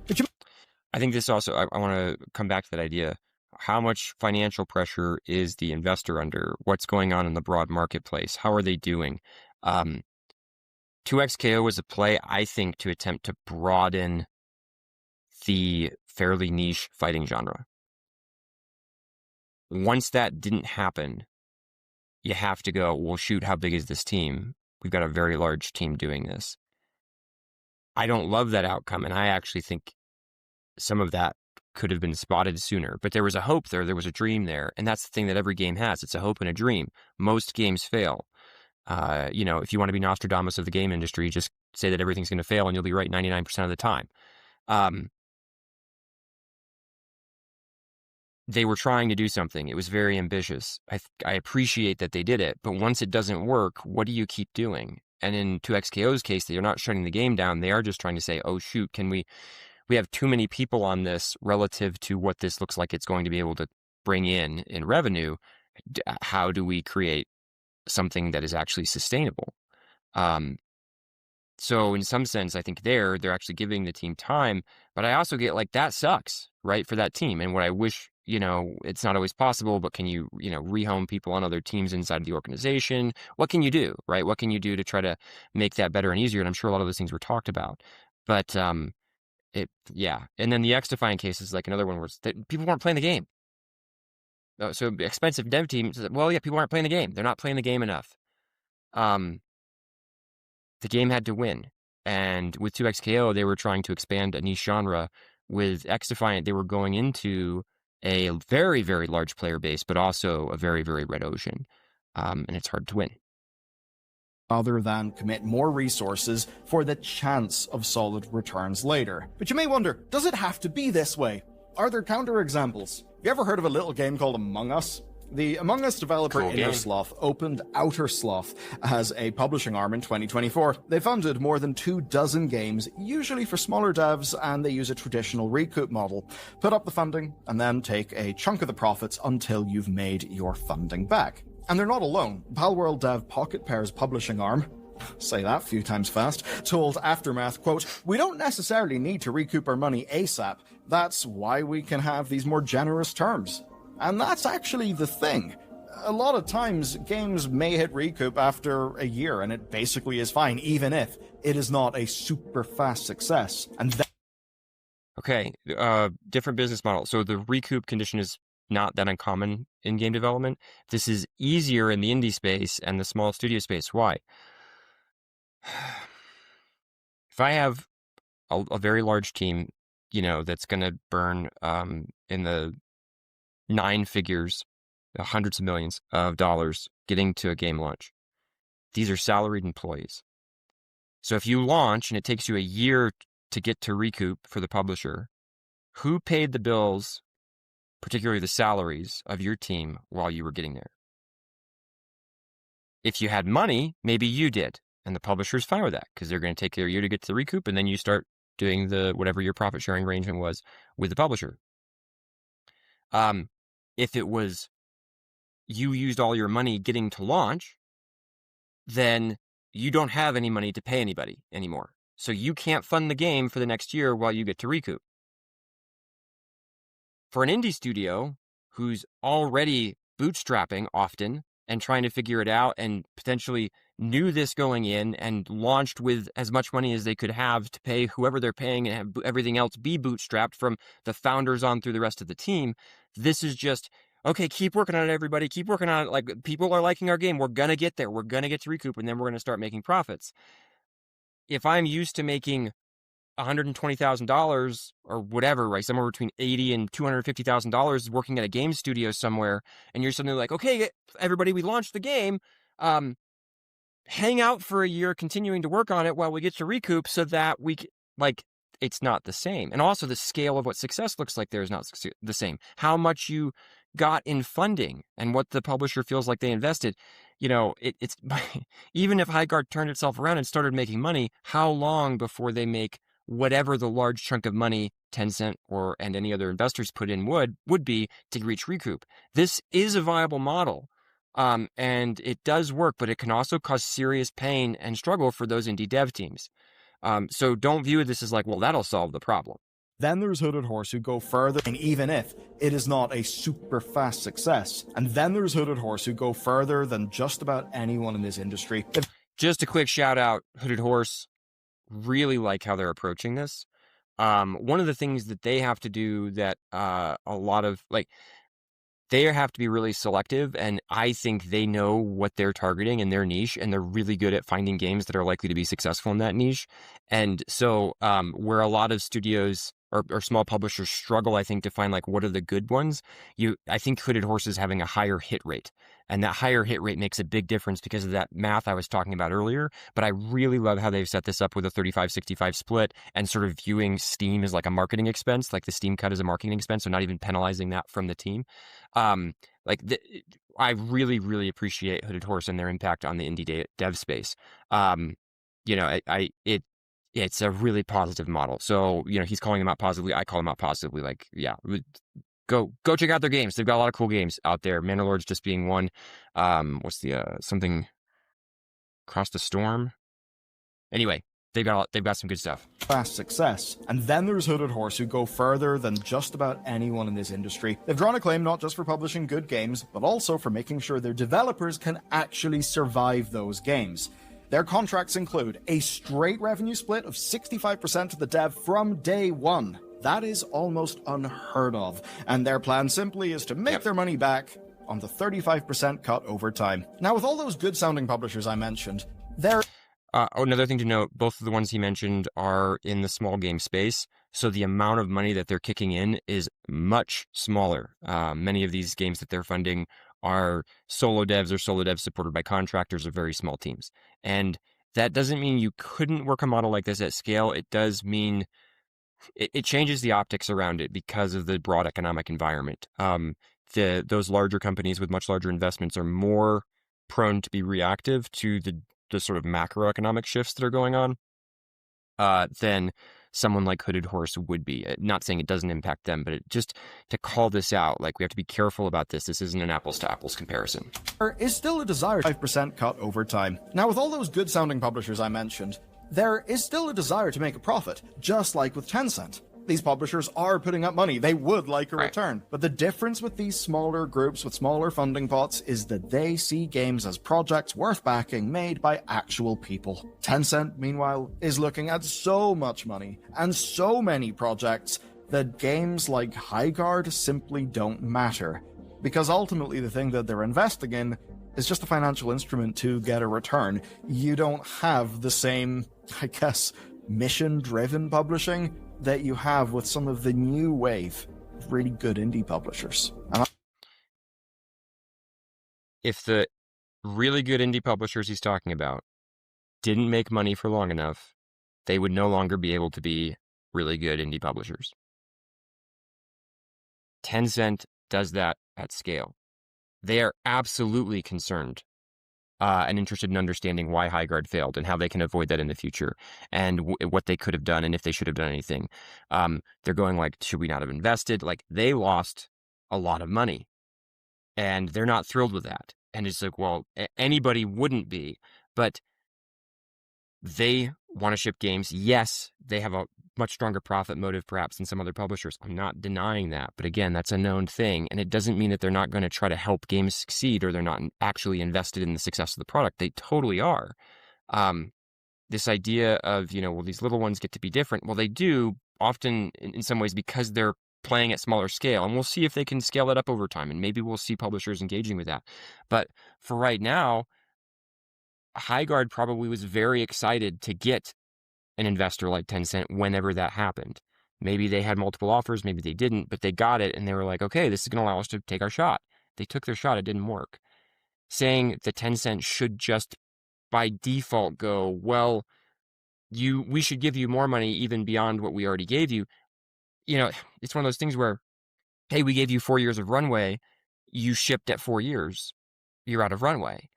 I think this also, I want to come back to that idea. How much financial pressure is the investor under? What's going on in the broad marketplace? How are they doing? 2XKO was a play, I think, to attempt to broaden the fairly niche fighting genre. Once that didn't happen, you have to go, well, shoot, how big is this team? We've got a very large team doing this. I don't love that outcome, and I actually think some of that could have been spotted sooner. But there was a hope there was a dream there, and that's the thing that every game has. It's a hope and a dream. Most games fail. If you want to be Nostradamus of the game industry, just say that everything's going to fail and you'll be right 99% of the time. They were trying to do something. It was very ambitious. I appreciate that they did it, but once it doesn't work, what do you keep doing? And in 2XKO's case, they're not shutting the game down. They are just trying to say, oh, shoot, we have too many people on this relative to what this looks like it's going to be able to bring in revenue. How do we create something that is actually sustainable? So in some sense, I think they're actually giving the team time, but I also get like, that sucks, right, for that team. And what I wish, it's not always possible, but can you, rehome people on other teams inside of the organization? What can you do, right? What can you do to try to make that better and easier? And I'm sure a lot of those things were talked about. But yeah. And then the X-Defiant case is like another one where people weren't playing the game. So expensive dev teams, well, yeah, people aren't playing the game. They're not playing the game enough. The game had to win. And with 2XKO, they were trying to expand a niche genre. With X-Defiant, they were going into a very, very large player base, but also a very, very red ocean. And it's hard to win. Rather than commit more resources for the chance of solid returns later. But you may wonder, does it have to be this way? Are there counterexamples? Have you ever heard of a little game called Among Us? The Among Us developer Cool game. Innersloth opened Outer Sloth as a publishing arm in 2024. They funded more than 24 games, usually for smaller devs, and they use a traditional recoup model. Put up the funding, and then take a chunk of the profits until you've made your funding back. And they're not alone. Palworld dev Pocket Pair's publishing arm, say that a few times fast, told Aftermath, quote, "We don't necessarily need to recoup our money ASAP. That's why we can have these more generous terms." And that's actually the thing. A lot of times, games may hit recoup after a year, and it basically is fine, even if it is not a super fast success. And Okay, different business model. So the recoup condition is not that uncommon in game development. This is easier in the indie space and the small studio space. Why? If I have a very large team, that's going to burn in the 9 figures, hundreds of millions of dollars getting to a game launch. These are salaried employees. So if you launch and it takes you a year to get to recoup for the publisher, who paid the bills, particularly the salaries of your team while you were getting there? If you had money, maybe you did, and the publisher's fine with that because they're going to take care of you to get to the recoup, and then you start doing whatever your profit sharing arrangement was with the publisher. If it was you used all your money getting to launch, then you don't have any money to pay anybody anymore. So you can't fund the game for the next year while you get to recoup. For an indie studio who's already bootstrapping often and trying to figure it out and potentially knew this going in and launched with as much money as they could have to pay whoever they're paying and have everything else be bootstrapped from the founders on through the rest of the team, this is just, okay, keep working on it, everybody. Keep working on it. Like, people are liking our game. We're going to get there. We're going to get to recoup, and then we're going to start making profits. If I'm used to making $120,000 or whatever, right, somewhere between $80,000 and $250,000 working at a game studio somewhere, and you're suddenly like, okay, everybody, we launched the game. Hang out for a year, continuing to work on it while we get to recoup, so that it's not the same. And also the scale of what success looks like there is not the same. How much you got in funding and what the publisher feels like they invested. It's even if Highguard turned itself around and started making money, how long before they make whatever the large chunk of money Tencent and any other investors put in would be to reach recoup? This is a viable model. And it does work, but it can also cause serious pain and struggle for those indie dev teams. So don't view this as like, well, that'll solve the problem. Then there's Hooded Horse who go further, and even if it is not a super fast success. And then there's Hooded Horse who go further than just about anyone in this industry. Just a quick shout out, Hooded Horse. Really like how they're approaching this. One of the things that they have to do that a lot of they have to be really selective, and I think they know what they're targeting in their niche, and they're really good at finding games that are likely to be successful in that niche. And so where a lot of studios or small publishers struggle, I think, to find what are the good ones, I think Hooded Horse is having a higher hit rate. And that higher hit rate makes a big difference because of that math I was talking about earlier. But I really love how they've set this up with a 35-65 split and sort of viewing Steam as like a marketing expense, like the Steam cut as a marketing expense, so not even penalizing that from the team. I really, really appreciate Hooded Horse and their impact on the indie dev space. It's a really positive model. So, he's calling them out positively. I call them out positively. Go check out their games. They've got a lot of cool games out there. Mandalord's just being one. What's the something Across the Storm? Anyway, they've got some good stuff. Fast success. And then there's Hooded Horse who go further than just about anyone in this industry. They've drawn acclaim not just for publishing good games, but also for making sure their developers can actually survive those games. Their contracts include a straight revenue split of 65% to the dev from day one. That is almost unheard of, and their plan simply is to make their money back on the 35% cut over time. Now, with all those good-sounding publishers I mentioned, another thing to note, both of the ones he mentioned are in the small game space, so the amount of money that they're kicking in is much smaller. Many of these games that they're funding are solo devs or solo devs supported by contractors or very small teams. And that doesn't mean you couldn't work a model like this at scale. It does mean it changes the optics around it because of the broad economic environment. Those larger companies with much larger investments are more prone to be reactive to the sort of macroeconomic shifts that are going on than someone like Hooded Horse would be. Not saying it doesn't impact them, but just to call this out, like, we have to be careful about this. This isn't an apples to apples comparison. There is still a desired 5% cut over time. Now, with all those good-sounding publishers I mentioned, there is still a desire to make a profit, just like with Tencent. These publishers are putting up money. They would like a return. But the difference with these smaller groups with smaller funding pots is that they see games as projects worth backing made by actual people. Tencent, meanwhile, is looking at so much money and so many projects that games like Highguard simply don't matter. Because ultimately the thing that they're investing in is just a financial instrument to get a return. You don't have the same, I guess, mission-driven publishing that you have with some of the new wave of really good indie publishers. If the really good indie publishers he's talking about didn't make money for long enough, they would no longer be able to be really good indie publishers. Tencent does that at scale. They are absolutely concerned and interested in understanding why Highguard failed and how they can avoid that in the future and what they could have done and if they should have done anything. They're going like, should we not have invested? Like, they lost a lot of money and they're not thrilled with that. And it's like, well, anybody wouldn't be, but they want to ship games. Yes, they have a much stronger profit motive perhaps than some other publishers. I'm not denying that. But again, that's a known thing. And it doesn't mean that they're not going to try to help games succeed or they're not actually invested in the success of the product. They totally are. This idea of, well, these little ones get to be different. Well, they do often in some ways because they're playing at smaller scale. And we'll see if they can scale that up over time. And maybe we'll see publishers engaging with that. But for right now, Highguard probably was very excited to get an investor like Tencent whenever that happened. Maybe they had multiple offers, maybe they didn't, but they got it and they were like, okay, this is going to allow us to take our shot. They took their shot, it didn't work. Saying that Tencent should just by default go, well, we should give you more money even beyond what we already gave you. It's one of those things where, hey, we gave you 4 years of runway, you shipped at 4 years, you're out of runway.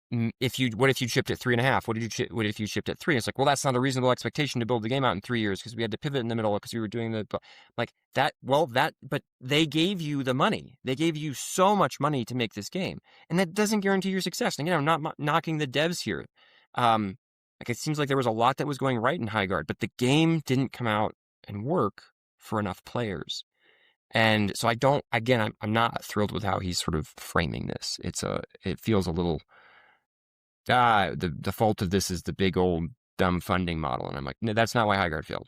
What if you shipped at 3.5? What if you shipped at 3? It's like, well, that's not a reasonable expectation to build the game out in 3 years because we had to pivot in the middle because we were doing like that. Well, but they gave you the money. They gave you so much money to make this game, and that doesn't guarantee your success. And again, I'm not knocking the devs here. Like, it seems like there was a lot that was going right in Highguard, but the game didn't come out and work for enough players. And so I'm not thrilled with how he's sort of framing this. It feels a little. The fault of this is the big old dumb funding model. And I'm like, no, that's not why Highguard failed.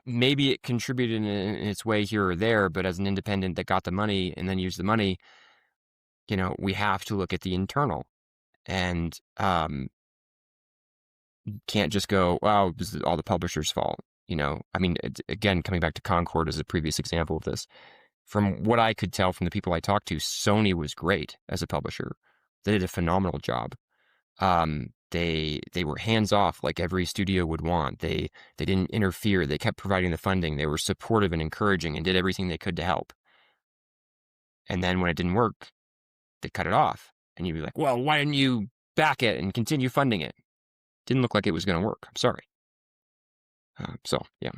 Maybe it contributed in its way here or there, but as an independent that got the money and then used the money, we have to look at the internal and can't just go, wow, this is all the publisher's fault. Again, coming back to Concord as a previous example of this. From what I could tell from the people I talked to, Sony was great as a publisher. They did a phenomenal job. They were hands off like every studio would want. They didn't interfere. They kept providing the funding. They were supportive and encouraging and did everything they could to help. And then when it didn't work, they cut it off. And you'd be like, well, why didn't you back it and continue funding it? Didn't look like it was going to work. I'm sorry. Yeah.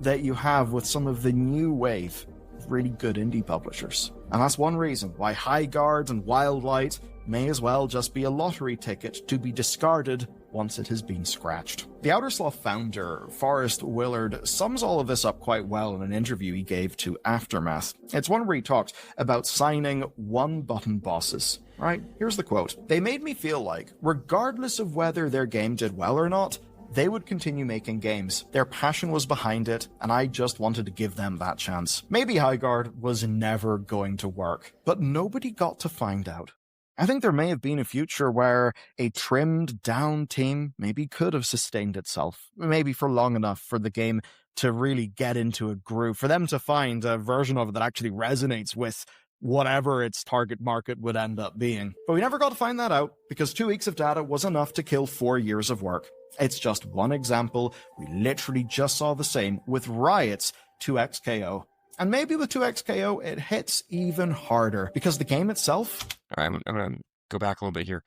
That you have with some of the new wave really good indie publishers. And that's one reason why Highguard and Wildlight may as well just be a lottery ticket to be discarded once it has been scratched. The Outer Sloth founder, Forrest Willard, sums all of this up quite well in an interview he gave to Aftermath. It's one where he talks about signing one-button bosses. Right, here's the quote. "They made me feel like, regardless of whether their game did well or not, they would continue making games. Their passion was behind it, and I just wanted to give them that chance. Maybe Highguard was never going to work, but nobody got to find out. I think there may have been a future where a trimmed down team maybe could have sustained itself, maybe for long enough for the game to really get into a groove, for them to find a version of it that actually resonates with whatever its target market would end up being. But we never got to find that out, because 2 weeks of data was enough to kill 4 years of work. It's just one example. We literally just saw the same with Riot's 2XKO. And maybe with 2XKO, it hits even harder, because the game itself... All right, I'm going to go back a little bit here.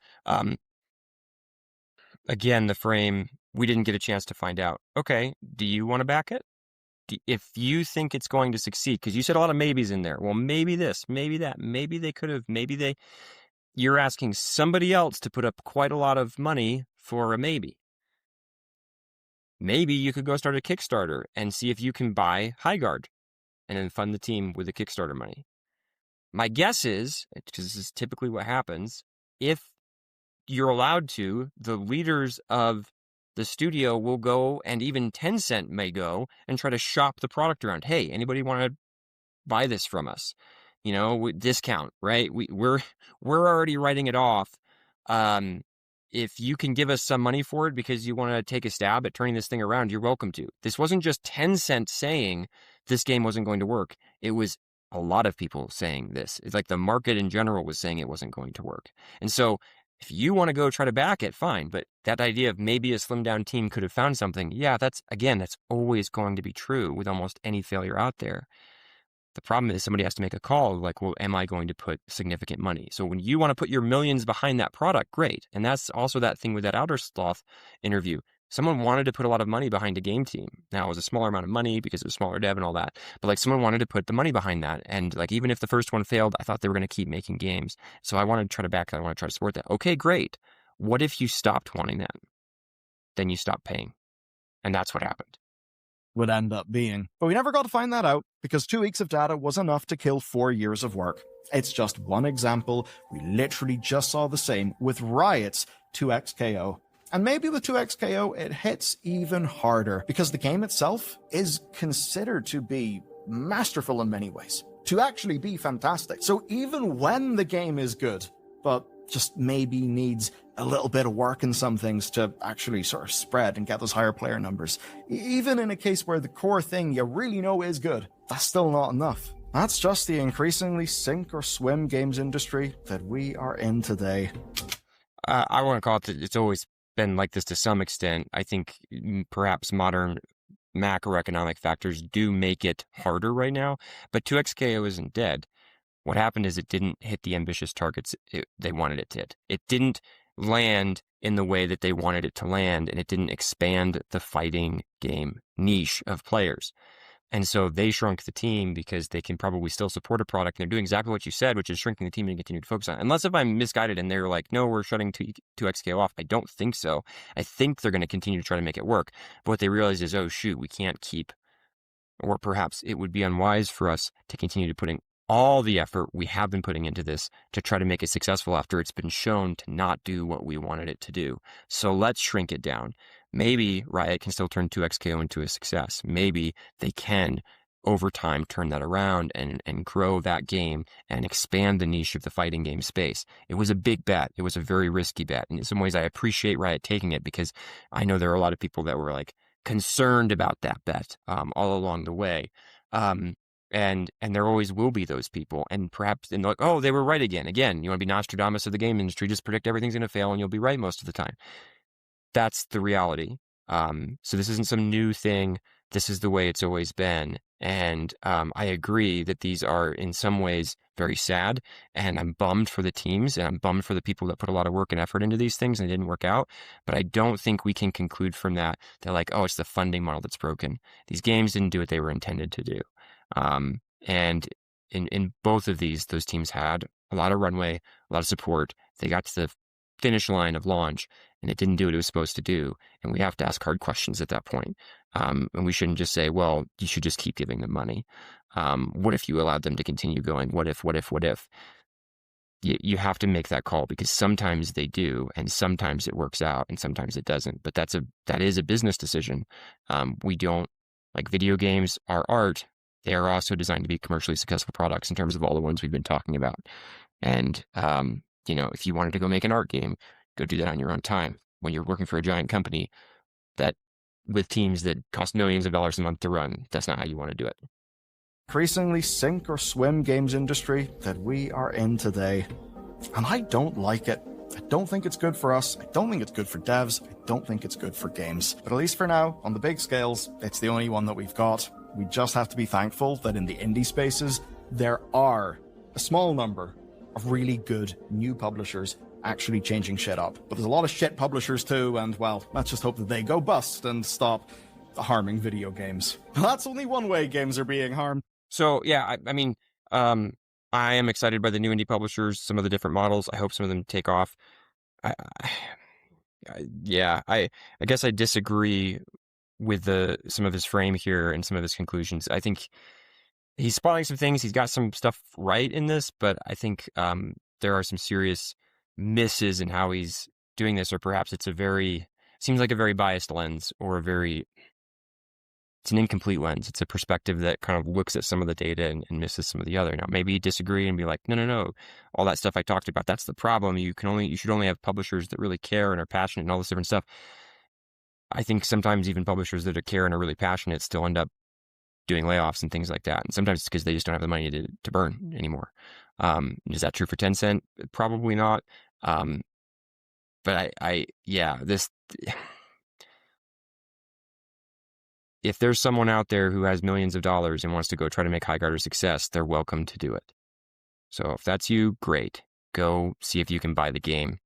Again, the frame, we didn't get a chance to find out. Okay, do you want to back it? If you think it's going to succeed, because you said a lot of maybes in there. Well, maybe this, maybe that, maybe they could have, you're asking somebody else to put up quite a lot of money for a maybe. Maybe you could go start a Kickstarter and see if you can buy Highguard and then fund the team with the Kickstarter money. My guess is, because this is typically what happens, if you're allowed to, the leaders of the studio will go, and even Tencent may go, and try to shop the product around. Hey, anybody want to buy this from us? You know, discount, right? We're already writing it off. If you can give us some money for it because you want to take a stab at turning this thing around, you're welcome to. This wasn't just Tencent saying this game wasn't going to work. It was a lot of people saying this. It's like the market in general was saying it wasn't going to work. And so if you want to go try to back it, fine. But that idea of maybe a slimmed down team could have found something, yeah, that's always going to be true with almost any failure out there. The problem is somebody has to make a call like, well, am I going to put significant money? So when you want to put your millions behind that product, great. And that's also that thing with that Outer Sloth interview. Someone wanted to put a lot of money behind a game team. Now, it was a smaller amount of money because it was smaller dev and all that. But like someone wanted to put the money behind that. And like even if the first one failed, I thought they were going to keep making games. So I wanted to try to back that. I want to try to support that. Okay, great. What if you stopped wanting that? Then you stopped paying. And that's what happened. Would end up being. But we never got to find that out, because 2 weeks of data was enough to kill 4 years of work. It's just one example. We literally just saw the same with Riot's 2XKO. And maybe with 2XKO, it hits even harder, because the game itself is considered to be masterful in many ways, to actually be fantastic. So even when the game is good, but just maybe needs a little bit of work in some things to actually sort of spread and get those higher player numbers, even in a case where the core thing you really know is good, that's still not enough. That's just the increasingly sink or swim games industry that we are in today. I want to call it, it's always been like this to some extent. I think perhaps modern macroeconomic factors do make it harder right now, but 2XKO isn't dead. What happened is it didn't hit the ambitious targets they wanted it to hit. It didn't land in the way that they wanted it to land, and it didn't expand the fighting game niche of players. And so they shrunk the team because they can probably still support a product. And they're doing exactly what you said, which is shrinking the team and continue to focus on it. Unless if I'm misguided and they're like, no, we're shutting 2XKO off. I don't think so. I think they're going to continue to try to make it work. But what they realize is, oh, shoot, we can't keep, or perhaps it would be unwise for us to continue to putting all the effort we have been putting into this to try to make it successful after it's been shown to not do what we wanted it to do. So let's shrink it down. Maybe Riot can still turn 2XKO into a success. Maybe they can, over time, turn that around and grow that game and expand the niche of the fighting game space. It was a big bet. It was a very risky bet. And in some ways, I appreciate Riot taking it, because I know there are a lot of people that were like concerned about that bet all along the way. And there always will be those people. And perhaps they're like, oh, they were right again. Again, you want to be Nostradamus of the game industry, just predict everything's going to fail and you'll be right most of the time. That's the reality. So this isn't some new thing. This is the way it's always been. And I agree that these are in some ways very sad, and I'm bummed for the teams, and I'm bummed for the people that put a lot of work and effort into these things and it didn't work out. But I don't think we can conclude from that like, oh, it's the funding model that's broken. These games didn't do what they were intended to do. And in both of those teams had a lot of runway, a lot of support. They got to the finish line of launch, and it didn't do what it was supposed to do. And we have to ask hard questions at that point. And we shouldn't just say, well, you should just keep giving them money. What if you allowed them to continue going? What if? You have to make that call, because sometimes they do, and sometimes it works out, and sometimes it doesn't. But that is a business decision. We don't, like, video games are art. They are also designed to be commercially successful products in terms of all the ones we've been talking about. And if you wanted to go make an art game, go do that on your own time. When you're working for a giant company that with teams that cost millions of dollars a month to run, that's not how you want to do it. Increasingly sink or swim games industry that we are in today. And I don't like it. I don't think it's good for us. I don't think it's good for devs. I don't think it's good for games. But at least for now, on the big scales, it's the only one that we've got. We just have to be thankful that in the indie spaces, there are a small number of really good new publishers actually changing shit up. But there's a lot of shit publishers too, and well, let's just hope that they go bust and stop harming video games. That's only one way games are being harmed. So yeah, I mean, I am excited by the new indie publishers, some of the different models. I hope some of them take off. I guess I disagree with some of his frame here and some of his conclusions. I think he's spotting some things. He's got some stuff right in this, but I think there are some serious misses in how he's doing this, or perhaps seems like a very biased lens, or it's an incomplete lens. It's a perspective that kind of looks at some of the data and misses some of the other. Now, maybe you disagree and be like, no, all that stuff I talked about, that's the problem. You should only have publishers that really care and are passionate and all this different stuff. I think sometimes even publishers that care and are really passionate still end up doing layoffs and things like that. And sometimes it's because they just don't have the money to burn anymore. Is that true for Tencent? Probably not. But if there's someone out there who has millions of dollars and wants to go try to make Highguard a success, they're welcome to do it. So if that's you, great. Go see if you can buy the game,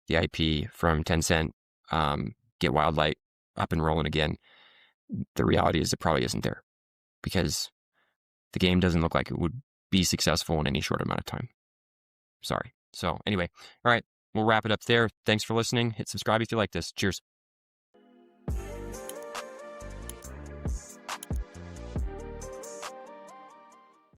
the IP from Tencent, get Wildlight up and rolling again. The reality is it probably isn't there, because the game doesn't look like it would be successful in any short amount of time. Sorry. So anyway, all right, we'll wrap it up there. Thanks for listening. Hit subscribe if you like this. Cheers.